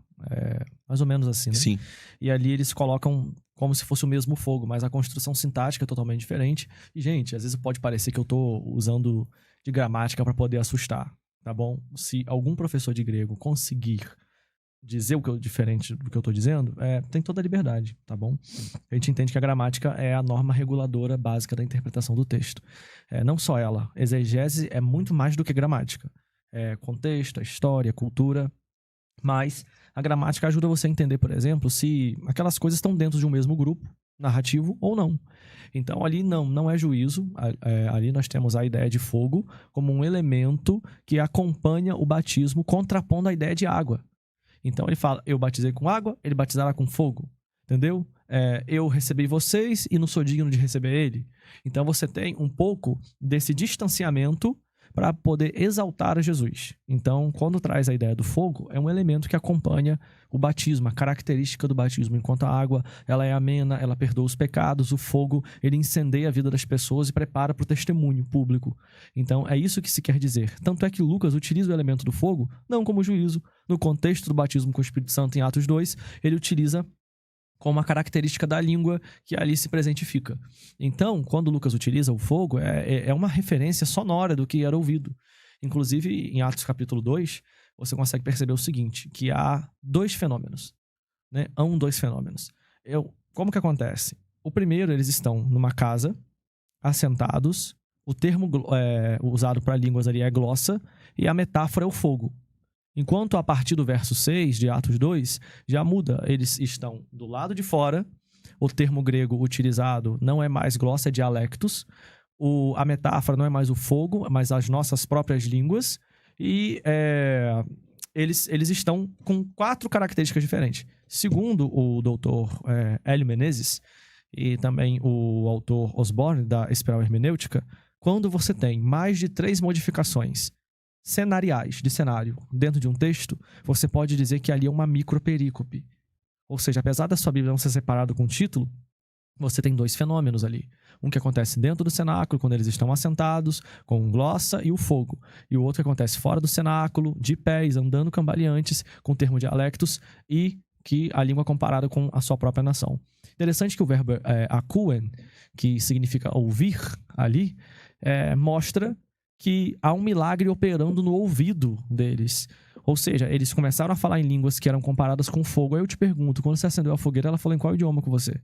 S2: mais ou menos assim, né?
S1: Sim.
S2: E ali eles colocam como se fosse o mesmo fogo, mas a construção sintática é totalmente diferente. E, gente, às vezes pode parecer que eu tô usando de gramática para poder assustar, tá bom? Se algum professor de grego conseguir dizer o que diferente do que eu tô dizendo, tem toda a liberdade, tá bom? A gente entende que a gramática é a norma reguladora básica da interpretação do texto. Não só ela. Exegese é muito mais do que gramática. É contexto, a história, a cultura. Mas a gramática ajuda você a entender, por exemplo, se aquelas coisas estão dentro de um mesmo grupo narrativo ou não. Então, ali não é juízo. Ali nós temos a ideia de fogo como um elemento que acompanha o batismo, contrapondo a ideia de água. Então ele fala, eu batizei com água, ele batizará com fogo, entendeu? Eu recebi vocês e não sou digno de receber ele. Então você tem um pouco desse distanciamento para poder exaltar Jesus. Então, quando traz a ideia do fogo, é um elemento que acompanha o batismo, a característica do batismo. Enquanto a água, ela é amena, ela perdoa os pecados, o fogo, ele incendeia a vida das pessoas e prepara para o testemunho público. Então, é isso que se quer dizer. Tanto é que Lucas utiliza o elemento do fogo, não como juízo. No contexto do batismo com o Espírito Santo em Atos 2, ele utiliza como uma característica da língua que ali se presentifica. Então, quando Lucas utiliza o fogo, é uma referência sonora do que era ouvido. Inclusive, em Atos capítulo 2, você consegue perceber o seguinte, que há dois fenômenos, né? Dois fenômenos. Como que acontece? O primeiro, eles estão numa casa, assentados, o termo usado para línguas ali é glossa, e a metáfora é o fogo. Enquanto a partir do verso 6 de Atos 2, já muda. Eles estão do lado de fora, o termo grego utilizado não é mais glossa, é dialectos, a metáfora não é mais o fogo, mas as nossas próprias línguas, e eles estão com 4 características diferentes. Segundo o doutor Hélio Menezes, e também o autor Osborne, da Espiral Hermenêutica, quando você tem mais de 3 modificações cenariais de cenário dentro de um texto, você pode dizer que ali é uma microperícope. Ou seja, apesar da sua Bíblia não ser separada com título, você tem 2 fenômenos ali. Um que acontece dentro do cenáculo, quando eles estão assentados, com glossa e o fogo. E o outro que acontece fora do cenáculo, de pés, andando cambaleantes, com o termo dialectos, e que a língua é comparada com a sua própria nação. Interessante que o verbo akuen, que significa ouvir ali, mostra que há um milagre operando no ouvido deles. Ou seja, eles começaram a falar em línguas que eram comparadas com fogo. Aí eu te pergunto, quando você acendeu a fogueira, ela falou em qual idioma com você?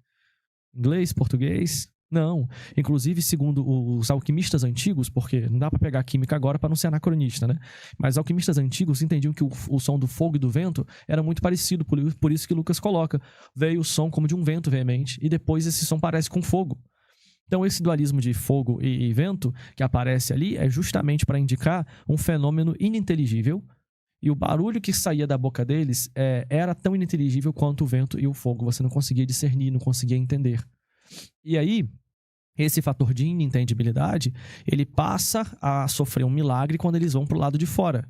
S2: Inglês? Português? Não. Inclusive, segundo os alquimistas antigos, porque não dá para pegar química agora para não ser anacronista, né? Mas alquimistas antigos entendiam que o som do fogo e do vento era muito parecido, por isso que Lucas coloca. Veio o som como de um vento veemente, e depois esse som parece com fogo. Então, esse dualismo de fogo e vento que aparece ali é justamente para indicar um fenômeno ininteligível, e o barulho que saía da boca deles era tão ininteligível quanto o vento e o fogo. Você não conseguia discernir, não conseguia entender. E aí, esse fator de inintendibilidade, ele passa a sofrer um milagre quando eles vão para o lado de fora.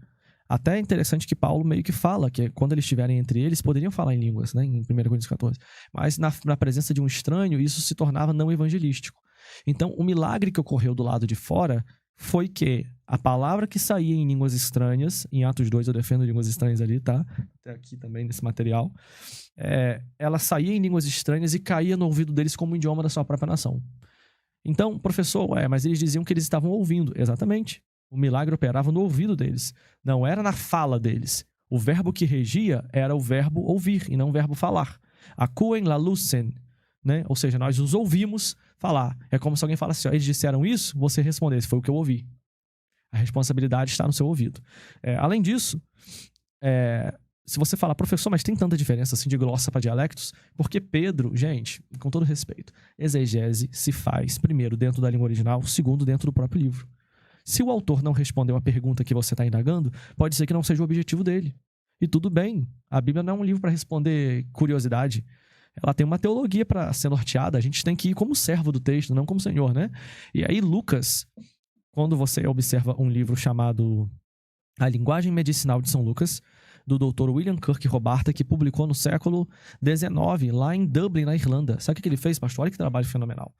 S2: Até é interessante que Paulo meio que fala que quando eles estiverem entre eles, poderiam falar em línguas, né, em 1 Coríntios 14. Mas na presença de um estranho, isso se tornava não evangelístico. Então, o milagre que ocorreu do lado de fora foi que a palavra que saía em línguas estranhas, em Atos 2 eu defendo línguas estranhas ali, tá? Até aqui também nesse material. Ela saía em línguas estranhas e caía no ouvido deles como o idioma da sua própria nação. Então, professor, mas eles diziam que eles estavam ouvindo. Exatamente. O milagre operava no ouvido deles. Não era na fala deles. O verbo que regia era o verbo ouvir e não o verbo falar. Akuen la lucen, né? Ou seja, nós os ouvimos falar. É como se alguém falasse assim, eles disseram isso, você respondesse, foi o que eu ouvi. A responsabilidade está no seu ouvido. Além disso, se você falar, professor, mas tem tanta diferença assim de glossa para dialectos? Porque Pedro, gente, com todo respeito, exegese se faz, primeiro, dentro da língua original, segundo, dentro do próprio livro. Se o autor não respondeu a pergunta que você está indagando, pode ser que não seja o objetivo dele. E tudo bem. A Bíblia não é um livro para responder curiosidade. Ela tem uma teologia para ser norteada. A gente tem que ir como servo do texto, não como senhor, né? E aí, Lucas, quando você observa um livro chamado A Linguagem Medicinal de São Lucas, do Dr. William Kirk Robarta, que publicou no século XIX, lá em Dublin, na Irlanda. Sabe o que ele fez, pastor? Olha que trabalho fenomenal.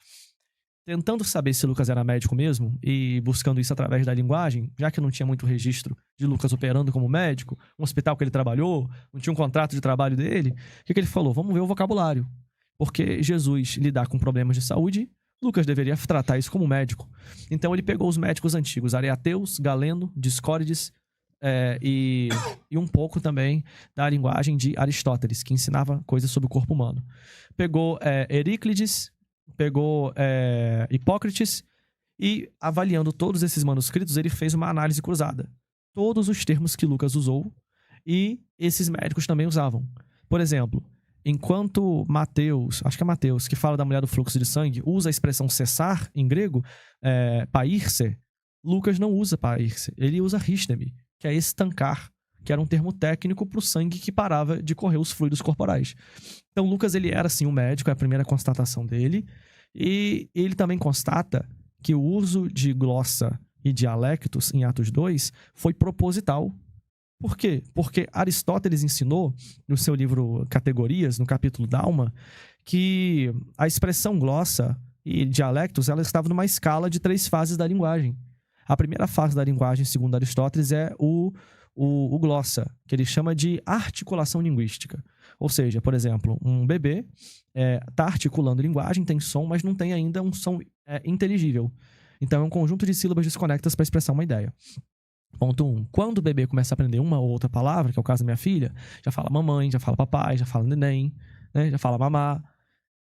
S2: Tentando saber se Lucas era médico mesmo e buscando isso através da linguagem, já que não tinha muito registro de Lucas operando como médico, um hospital que ele trabalhou, não tinha um contrato de trabalho dele, o que ele falou? Vamos ver o vocabulário. Porque Jesus lidar com problemas de saúde, Lucas deveria tratar isso como médico. Então ele pegou os médicos antigos, Areateus, Galeno, Discórides, e um pouco também da linguagem de Aristóteles, que ensinava coisas sobre o corpo humano. Pegou Euríclides, pegou Hipócrates e, avaliando todos esses manuscritos, ele fez uma análise cruzada. Todos os termos que Lucas usou e esses médicos também usavam. Por exemplo, enquanto Mateus, acho que é Mateus, que fala da mulher do fluxo de sangue, usa a expressão cessar em grego, pairse, Lucas não usa pairse, ele usa ristemi, que é estancar, que era um termo técnico para o sangue que parava de correr os fluidos corporais. Então, Lucas, ele era, sim, um médico, é a primeira constatação dele, e ele também constata que o uso de glossa e dialectos em Atos 2 foi proposital. Por quê? Porque Aristóteles ensinou, no seu livro Categorias, no capítulo Dalma, que a expressão glossa e dialectos, ela estava numa escala de 3 fases da linguagem. A primeira fase da linguagem, segundo Aristóteles, é o glossa, que ele chama de articulação linguística. Ou seja, por exemplo, um bebê está articulando linguagem, tem som, mas não tem ainda um som inteligível. Então, é um conjunto de sílabas desconectas para expressar uma ideia. Ponto 1. Quando o bebê começa a aprender uma ou outra palavra, que é o caso da minha filha, já fala mamãe, já fala papai, já fala neném, né, já fala mamá,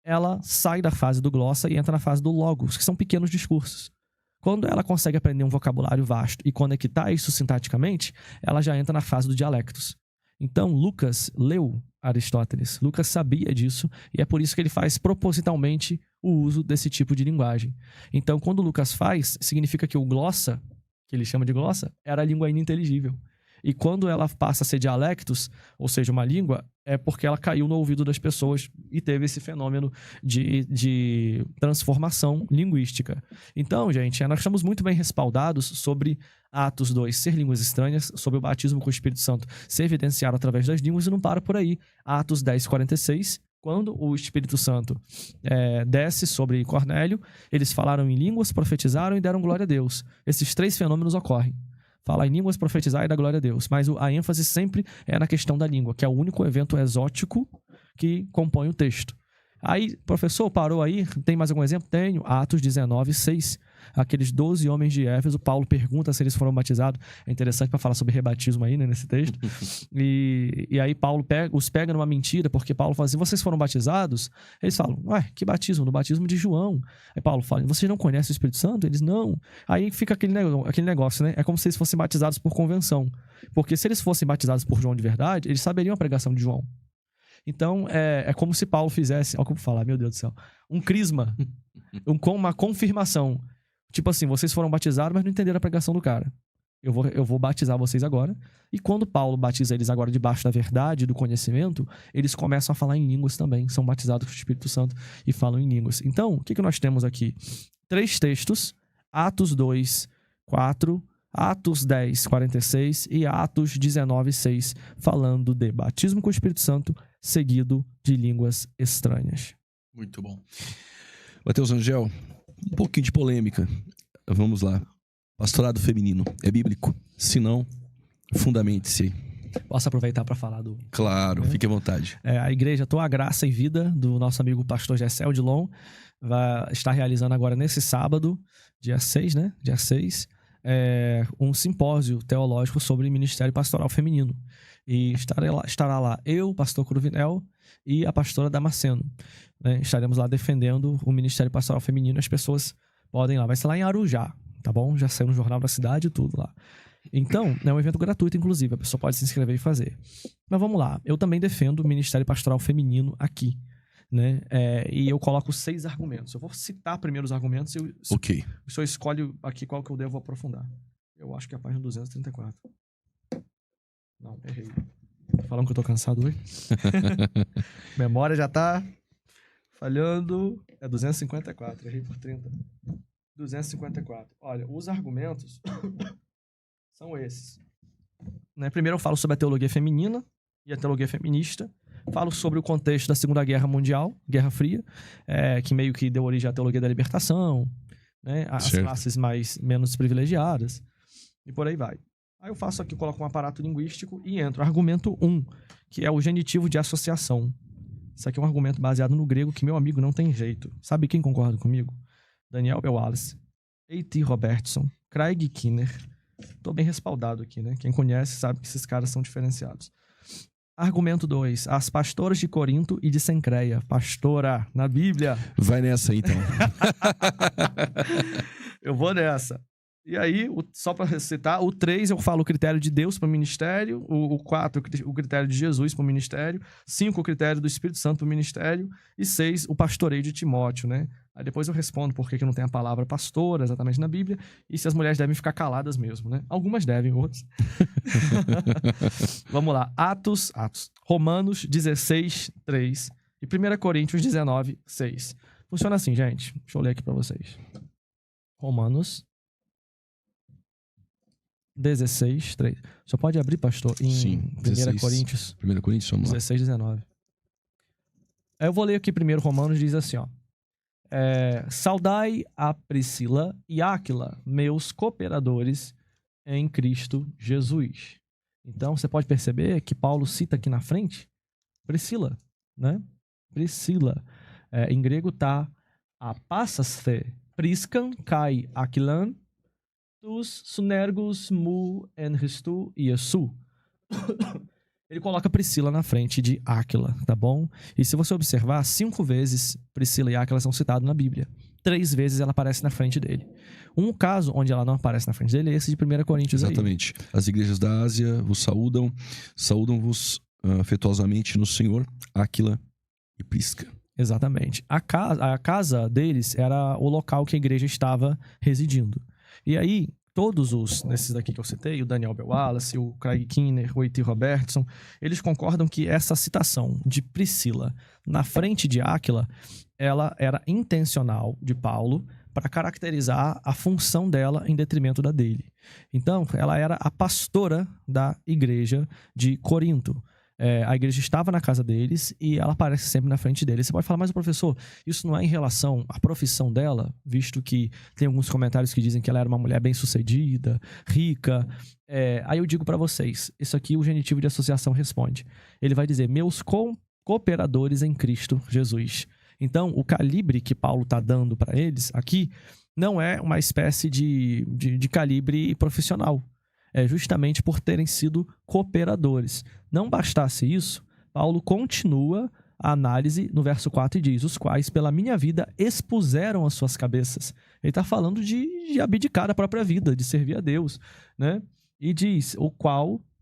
S2: ela sai da fase do glossa e entra na fase do logos, que são pequenos discursos. Quando ela consegue aprender um vocabulário vasto e conectar isso sintaticamente, ela já entra na fase do dialectos. Então, Lucas leu Aristóteles. Lucas sabia disso e é por isso que ele faz propositalmente o uso desse tipo de linguagem. Então, quando Lucas faz, significa que o glossa, que ele chama de glossa, era a língua ininteligível. E quando ela passa a ser dialectos, ou seja, uma língua, é porque ela caiu no ouvido das pessoas e teve esse fenômeno de transformação linguística. Então, gente, nós estamos muito bem respaldados sobre Atos 2 ser línguas estranhas, sobre o batismo com o Espírito Santo ser evidenciado através das línguas, e não para por aí. Atos 10:46, quando o Espírito Santo desce sobre Cornélio, eles falaram em línguas, profetizaram e deram glória a Deus. Esses 3 fenômenos ocorrem. Falar em línguas, profetizar e dar glória a Deus. Mas a ênfase sempre é na questão da língua, que é o único evento exótico que compõe o texto. Aí, professor, parou aí? Tem mais algum exemplo? Tenho. Atos 19:6. Aqueles 12 homens de Éfeso, Paulo pergunta se eles foram batizados. É interessante para falar sobre rebatismo aí, né, nesse texto. E aí Paulo os pega numa mentira, porque Paulo fala assim, vocês foram batizados? Eles falam, ué, que batismo? No batismo de João. Aí Paulo fala, vocês não conhecem o Espírito Santo? Eles, não. Aí fica aquele negócio, né? É como se eles fossem batizados por convenção. Porque se eles fossem batizados por João de verdade, eles saberiam a pregação de João. Então, é como se Paulo fizesse, olha como falar, meu Deus do céu, um crisma, uma confirmação. Tipo assim, vocês foram batizados, mas não entenderam a pregação do cara. Eu vou batizar vocês agora. E quando Paulo batiza eles agora debaixo da verdade, do conhecimento, eles começam a falar em línguas também. São batizados com o Espírito Santo e falam em línguas. Então, o que nós temos aqui? 3 textos, Atos 2:4, Atos 10:46 e Atos 19:6, falando de batismo com o Espírito Santo, seguido de línguas estranhas.
S1: Muito bom. Matheus Angel, um pouquinho de polêmica. Vamos lá. Pastorado feminino é bíblico? Se não, fundamente-se.
S2: Posso aproveitar para falar do...
S1: Claro, fique à vontade.
S2: A igreja Tua Graça e Vida, do nosso amigo pastor Gessel Dilon, vai estar realizando agora nesse sábado, dia 6, né? Dia 6, um simpósio teológico sobre ministério pastoral feminino. E estará lá eu, pastor Cruvinel, e a pastora Damasceno. Né? Estaremos lá defendendo o ministério pastoral feminino. As pessoas podem ir lá. Vai ser lá em Arujá, tá bom? Já saiu no Jornal da Cidade e tudo lá. Então, é um evento gratuito, inclusive. A pessoa pode se inscrever e fazer. Mas vamos lá. Eu também defendo o Ministério Pastoral Feminino aqui, né? E eu coloco 6 argumentos. Eu vou citar primeiro os argumentos e
S1: Ok.
S2: o senhor escolhe aqui qual que eu devo aprofundar. Eu acho que é a página 234. Não, errei. Falando que eu tô cansado hoje. Memória já tá falhando. É 254, errei por 30. 254. Olha, os argumentos são esses. Né? Primeiro eu falo sobre a teologia feminina e a teologia feminista. Falo sobre o contexto da Segunda Guerra Mundial, Guerra Fria, que meio que deu origem à teologia da libertação, né? As classes menos privilegiadas, e por aí vai. Aí eu faço aqui, coloco um aparato linguístico e entro. Argumento 1, que é o genitivo de associação. Isso aqui é um argumento baseado no grego que, meu amigo, não tem jeito. Sabe quem concorda comigo? Daniel B. Wallace, A.T. Robertson, Craig Kinner. Tô bem respaldado aqui, né? Quem conhece sabe que esses caras são diferenciados. Argumento 2. As pastoras de Corinto e de Cencreia. Pastora, na Bíblia.
S1: Vai nessa aí, então.
S2: Eu vou nessa. E aí, só para citar, o 3 eu falo o critério de Deus para o ministério, o 4 o critério de Jesus para o ministério, 5 o critério do Espírito Santo para o ministério e 6 o pastoreio de Timóteo, né? Aí depois eu respondo por que não tem a palavra pastora exatamente na Bíblia e se as mulheres devem ficar caladas mesmo, né? Algumas devem, outras. Vamos lá. Atos, Romanos 16, 3 e 1 Coríntios 19, 6. Funciona assim, gente. Deixa eu ler aqui para vocês. Romanos 16, 3. Só pode abrir, pastor, em
S1: Sim,
S2: 1 Coríntios.
S1: 1 Coríntios, vamos lá.
S2: 16, 19. Eu vou ler aqui primeiro Romanos, diz assim, ó. Saudai a Priscila e Áquila, meus cooperadores em Cristo Jesus. Então, você pode perceber que Paulo cita aqui na frente Priscila, né? Priscila. Em grego tá apassaste, priscan kai Aquilan, tus sunergos mu en Christu Iesu. Ele coloca Priscila na frente de Áquila, tá bom? E se você observar, 5 vezes Priscila e Áquila são citados na Bíblia. 3 vezes ela aparece na frente dele. Um caso onde ela não aparece na frente dele é esse de 1 Coríntios.
S1: Exatamente.
S2: Aí.
S1: As igrejas da Ásia vos saúdam-vos afetuosamente no Senhor, Áquila e Prisca.
S2: Exatamente. A casa deles era o local que a igreja estava residindo. E aí, nesses daqui que eu citei, o Daniel B. Wallace, o Craig Kinner, o A.T. Robertson, eles concordam que essa citação de Priscila na frente de Áquila, ela era intencional de Paulo para caracterizar a função dela em detrimento da dele. Então, ela era a pastora da igreja de Corinto. A igreja estava na casa deles e ela aparece sempre na frente deles. Você pode falar, mas professor, isso não é em relação à profissão dela, visto que tem alguns comentários que dizem que ela era uma mulher bem-sucedida, rica. Aí eu digo para vocês, isso aqui o genitivo de associação responde. Ele vai dizer, meus cooperadores em Cristo Jesus. Então, o calibre que Paulo está dando para eles aqui não é uma espécie de calibre profissional. É justamente por terem sido cooperadores. Não bastasse isso, Paulo continua a análise no verso 4 e diz, os quais pela minha vida expuseram as suas cabeças. Ele está falando de abdicar da própria vida, de servir a Deus, né? E diz,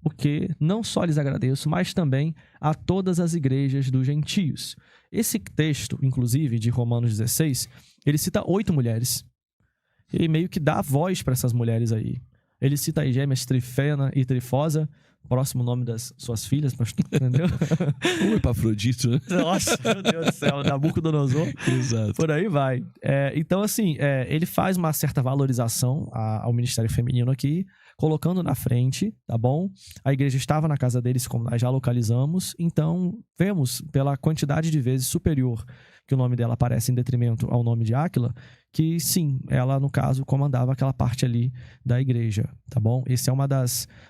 S2: porque não só lhes agradeço, mas também a todas as igrejas dos gentios. Esse texto, inclusive, de Romanos 16, ele cita 8 mulheres. E meio que dá voz para essas mulheres aí. Ele cita aí gêmeas Trifena e Trifosa, próximo nome das suas filhas, pastor, entendeu?
S1: O Epafrodito, né?
S2: Nossa, meu Deus do céu, Nabucodonosor.
S1: Exato.
S2: Por aí vai. Então, assim, ele faz uma certa valorização ao ministério feminino aqui, colocando na frente, tá bom? A igreja estava na casa deles, como nós já localizamos, então vemos pela quantidade de vezes superior que o nome dela aparece em detrimento ao nome de Áquila, que sim, ela, no caso, comandava aquela parte ali da igreja, tá bom? Esse é uma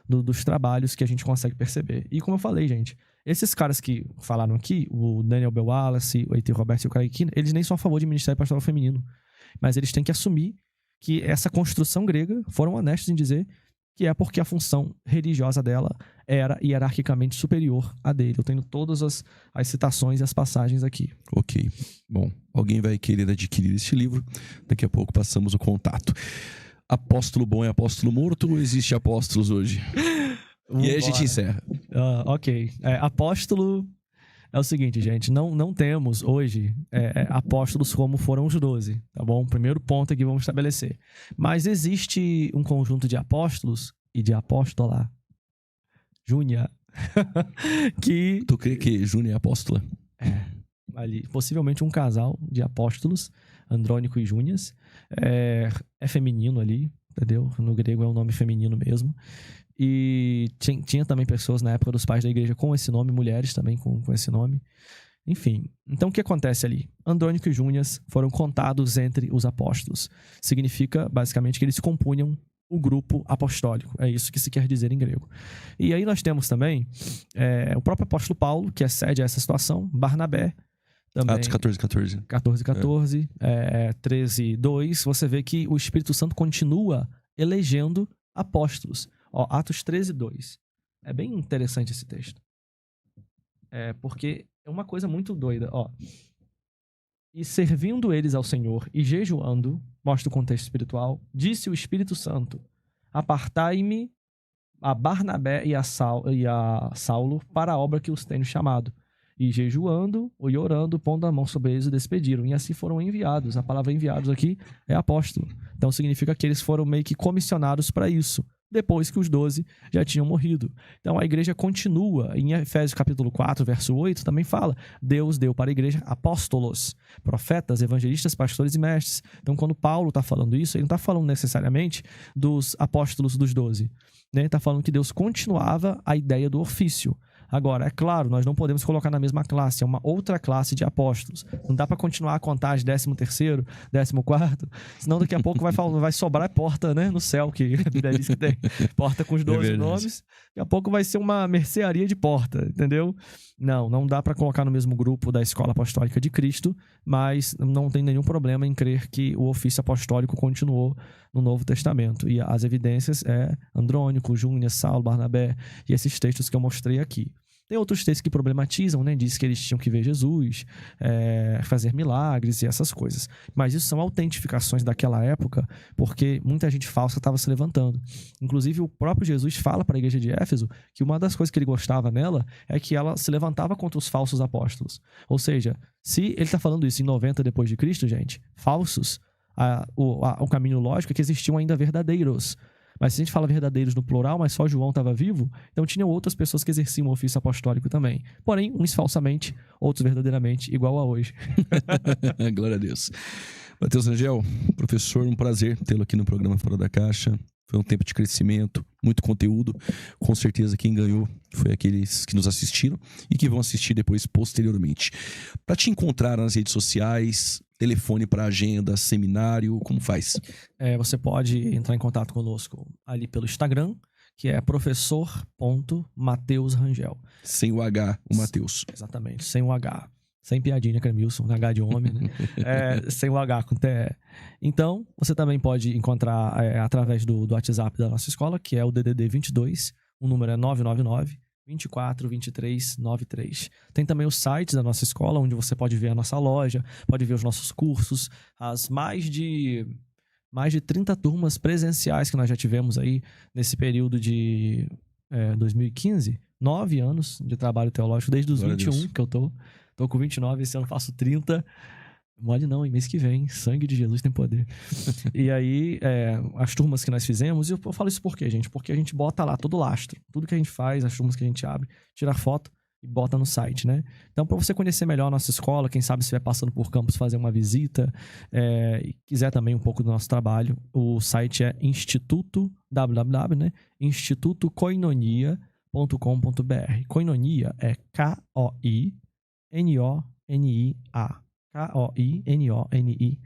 S2: dos trabalhos que a gente consegue perceber. E como eu falei, gente, esses caras que falaram aqui, o Daniel B. Wallace, o A.T. Robertson e o Craig Kinner, eles nem são a favor de ministério pastoral feminino, mas eles têm que assumir que essa construção grega, foram honestos em dizer que é porque a função religiosa dela era hierarquicamente superior à dele. Eu tenho todas as citações e as passagens aqui.
S1: Ok. Bom, alguém vai querer adquirir este livro. Daqui a pouco passamos o contato. Apóstolo bom é apóstolo morto ou existe apóstolos hoje? E aí a gente encerra.
S2: Ok. Apóstolo é o seguinte, gente. Não temos hoje apóstolos como foram os 12, tá bom? Primeiro ponto aqui vamos estabelecer. Mas existe um conjunto de apóstolos e de apóstola, Júnia, que...
S1: Tu crê que Júnia é apóstola?
S2: Ali, possivelmente um casal de apóstolos, Andrônico e Júnias. É feminino ali, entendeu? No grego é um nome feminino mesmo. E tinha também pessoas na época dos pais da igreja com esse nome, mulheres também com esse nome. Enfim, então o que acontece ali? Andrônico e Júnias foram contados entre os apóstolos. Significa, basicamente, que eles compunham o grupo apostólico. É isso que se quer dizer em grego. E aí nós temos também o próprio apóstolo Paulo, que excede a essa situação, Barnabé, também,
S1: Atos 14:14.
S2: 14:14, 13:2, você vê que o Espírito Santo continua elegendo apóstolos. Ó, Atos 13:2. É bem interessante esse texto. Porque é uma coisa muito doida. Ó. E servindo eles ao Senhor e jejuando, mostra o contexto espiritual, disse o Espírito Santo: apartai-me a Barnabé e a Saulo para a obra que os tenho chamado. E jejuando e orando, pondo a mão sobre eles, o despediram. E assim foram enviados. A palavra enviados aqui é apóstolo. Então significa que eles foram meio que comissionados para isso, depois que os 12 já tinham morrido. Então a igreja continua. Em Efésios capítulo 4, verso 8, também fala: Deus deu para a igreja apóstolos, profetas, evangelistas, pastores e mestres. Então quando Paulo está falando isso, ele não está falando necessariamente dos apóstolos dos 12. Né? Ele está falando que Deus continuava a ideia do ofício. Agora, é claro, nós não podemos colocar na mesma classe, é uma outra classe de apóstolos. Não dá para continuar a contar de 13º, 14º, senão daqui a pouco vai sobrar porta, né, no céu, que a Bíblia diz que tem porta com os 12 nomes. Daqui a pouco vai ser uma mercearia de porta, entendeu? Não dá para colocar no mesmo grupo da Escola Apostólica de Cristo, mas não tem nenhum problema em crer que o ofício apostólico continuou no Novo Testamento. E as evidências Andrônico, Júnias, Saulo, Barnabé e esses textos que eu mostrei aqui. Tem outros textos que problematizam, né? Diz que eles tinham que ver Jesus, fazer milagres e essas coisas. Mas isso são autentificações daquela época, porque muita gente falsa estava se levantando. Inclusive, o próprio Jesus fala para a igreja de Éfeso que uma das coisas que ele gostava nela é que ela se levantava contra os falsos apóstolos. Ou seja, se ele está falando isso em 90 depois de Cristo, gente, falsos, o caminho lógico é que existiam ainda verdadeiros. Mas se a gente fala verdadeiros no plural, mas só João estava vivo, então tinham outras pessoas que exerciam o ofício apostólico também. Porém, uns falsamente, outros verdadeiramente, igual a hoje.
S1: Glória a Deus. Matheus Rangel, professor, um prazer tê-lo aqui no programa Fora da Caixa. Foi um tempo de crescimento, muito conteúdo. Com certeza quem ganhou foi aqueles que nos assistiram e que vão assistir depois posteriormente. Para te encontrar nas redes sociais, telefone para agenda, seminário, como faz?
S2: Você pode entrar em contato conosco ali pelo Instagram, que é professor.mateusrangel.
S1: Sem o H, o Matheus.
S2: Exatamente, sem o H. Sem piadinha, Cremilson, H de homem, né? Sem o H com TE. Então, você também pode encontrar através do WhatsApp da nossa escola, que é o DDD 22, o número é 999 24 23 93. Tem também os sites da nossa escola, onde você pode ver a nossa loja, pode ver os nossos cursos, as mais de 30 turmas presenciais que nós já tivemos aí nesse período de 2015, 9 anos de trabalho teológico, desde os 21 que eu tô com 29, esse ano faço 30. Mole não, em mês que vem, sangue de Jesus tem poder. E aí, as turmas que nós fizemos, e eu falo isso por quê, gente? Porque a gente bota lá todo o lastro, tudo que a gente faz, as turmas que a gente abre, tira foto e bota no site, né? Então, para você conhecer melhor a nossa escola, quem sabe se estiver passando por campus, fazer uma visita, e quiser também um pouco do nosso trabalho, o site é www, né? institutokoinonia.com.br. Koinonia é Koinonia. Koinonia.com.br.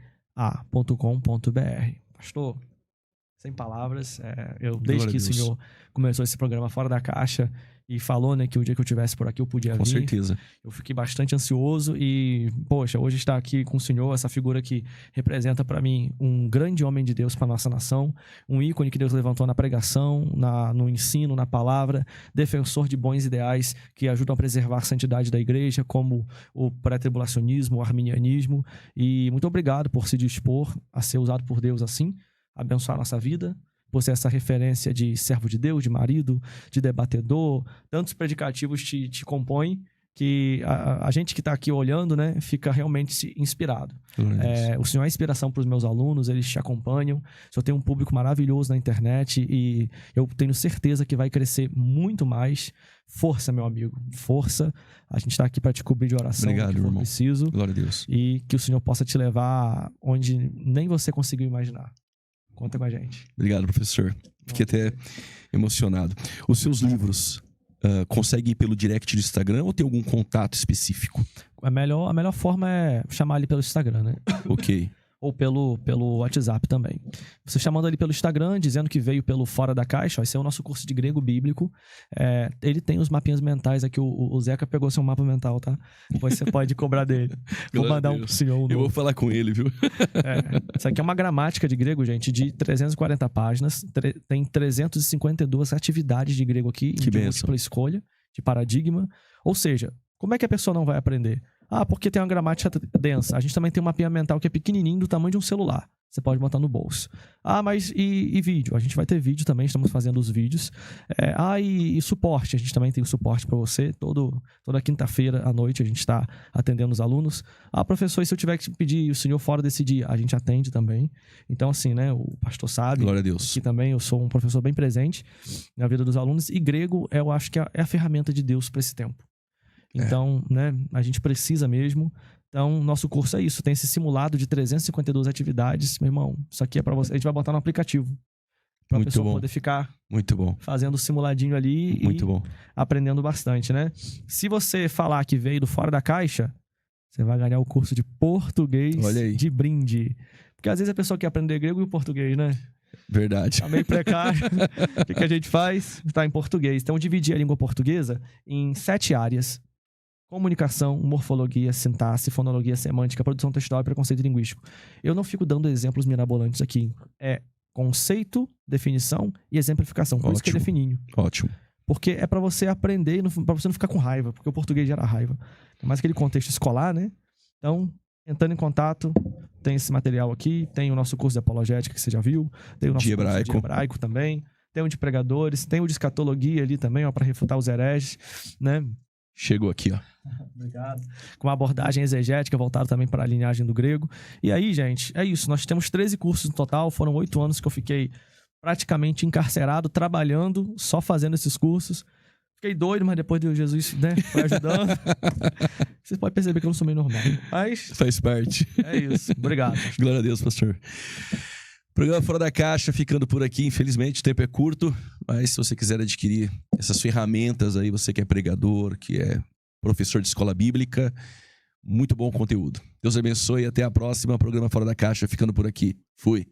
S2: Pastor, sem palavras, desde que o senhor começou esse programa Fora da Caixa e falou, né, que o dia que eu estivesse por aqui eu podia vir.
S1: Com certeza.
S2: Eu fiquei bastante ansioso e, poxa, hoje estar aqui com o senhor, essa figura que representa para mim um grande homem de Deus para nossa nação, um ícone que Deus levantou na pregação, no ensino, na palavra, defensor de bons ideais que ajudam a preservar a santidade da igreja, como o pré-tribulacionismo, o arminianismo. E muito obrigado por se dispor a ser usado por Deus assim, abençoar a nossa vida, por ser essa referência de servo de Deus, de marido, de debatedor. Tantos predicativos te compõem que a gente que está aqui olhando, né, fica realmente inspirado. O Senhor é inspiração para os meus alunos, eles te acompanham. O Senhor tem um público maravilhoso na internet e eu tenho certeza que vai crescer muito mais. Força, meu amigo, força. A gente está aqui para te cobrir de oração.
S1: Obrigado,
S2: que for
S1: irmão.
S2: preciso.
S1: Glória a Deus.
S2: E que o Senhor possa te levar onde nem você conseguiu imaginar. Conta com a gente.
S1: Obrigado, professor. Fiquei até emocionado. Os seus livros consegue ir pelo direct do Instagram ou tem algum contato específico?
S2: A melhor forma é chamar ali pelo Instagram, né?
S1: Ok.
S2: Ou pelo WhatsApp também. Você chamando ali pelo Instagram, dizendo que veio pelo Fora da Caixa, esse é o nosso curso de grego bíblico. Ele tem os mapinhas mentais aqui, o Zeca pegou seu mapa mental, tá? Depois você pode cobrar dele. Vou mandar um pro senhor.
S1: Eu vou falar com ele, viu?
S2: Isso aqui é uma gramática de grego, gente, de 340 páginas. Tem 352 atividades de grego aqui,
S1: Que
S2: de
S1: bênção.
S2: múltipla escolha, de paradigma. Ou seja, como é que a pessoa não vai aprender? Porque tem uma gramática densa. A gente também tem um mapinha mental que é pequenininho, do tamanho de um celular. Você pode botar no bolso. Mas e vídeo? A gente vai ter vídeo também, estamos fazendo os vídeos. E suporte? A gente também tem o suporte para você. Toda quinta-feira à noite a gente está atendendo os alunos. Professor, e se eu tiver que pedir o senhor fora desse dia? A gente atende também. Então, assim, né? O pastor sabe.
S1: Glória a Deus.
S2: Que também eu sou um professor bem presente na vida dos alunos. E grego, eu acho que é a ferramenta de Deus para esse tempo. Então, né, a gente precisa mesmo. Então, nosso curso é isso. Tem esse simulado de 352 atividades. Meu irmão, isso aqui é para você. A gente vai botar no aplicativo. Pra
S1: Muito
S2: pessoa
S1: bom.
S2: poder ficar
S1: Muito bom.
S2: fazendo o simuladinho ali
S1: Muito bom.
S2: aprendendo bastante, né? Se você falar que veio do Fora da Caixa, você vai ganhar o curso de português
S1: Olha aí.
S2: de brinde. Porque às vezes a pessoa quer aprender grego e o português, né?
S1: Verdade.
S2: Tá meio precário. O que a gente faz? Tá em português. Então, dividir a língua portuguesa em 7 áreas. Comunicação, morfologia, sintaxe, fonologia, semântica, produção textual e preconceito linguístico. Eu não fico dando exemplos mirabolantes aqui. É conceito, definição e exemplificação. Por isso que é
S1: Ótimo.
S2: defininho.
S1: Ótimo.
S2: Porque é pra você aprender e pra você não ficar com raiva. Porque o português gera raiva. É mais aquele contexto escolar, né? Então, entrando em contato, tem esse material aqui. Tem o nosso curso de apologética que você já viu. Tem o nosso
S1: De
S2: curso
S1: hebraico.
S2: de hebraico também. Tem o de pregadores. Tem o de escatologia ali também, ó, pra refutar os hereges, né?
S1: Chegou aqui, ó.
S2: Obrigado. Com uma abordagem exegética voltada também para a linhagem do grego. E aí, gente, é isso. Nós temos 13 cursos no total. Foram 8 anos que eu fiquei praticamente encarcerado, trabalhando, só fazendo esses cursos. Fiquei doido, mas depois Deus Jesus, né, foi ajudando. Vocês podem perceber que eu não sou meio normal. Mas
S1: Faz parte.
S2: é isso. Obrigado.
S1: Glória a Deus, pastor. Programa Fora da Caixa ficando por aqui. Infelizmente, o tempo é curto, mas se você quiser adquirir essas ferramentas aí, você que é pregador, que é professor de escola bíblica, muito bom conteúdo. Deus abençoe e até a próxima. Programa Fora da Caixa ficando por aqui. Fui.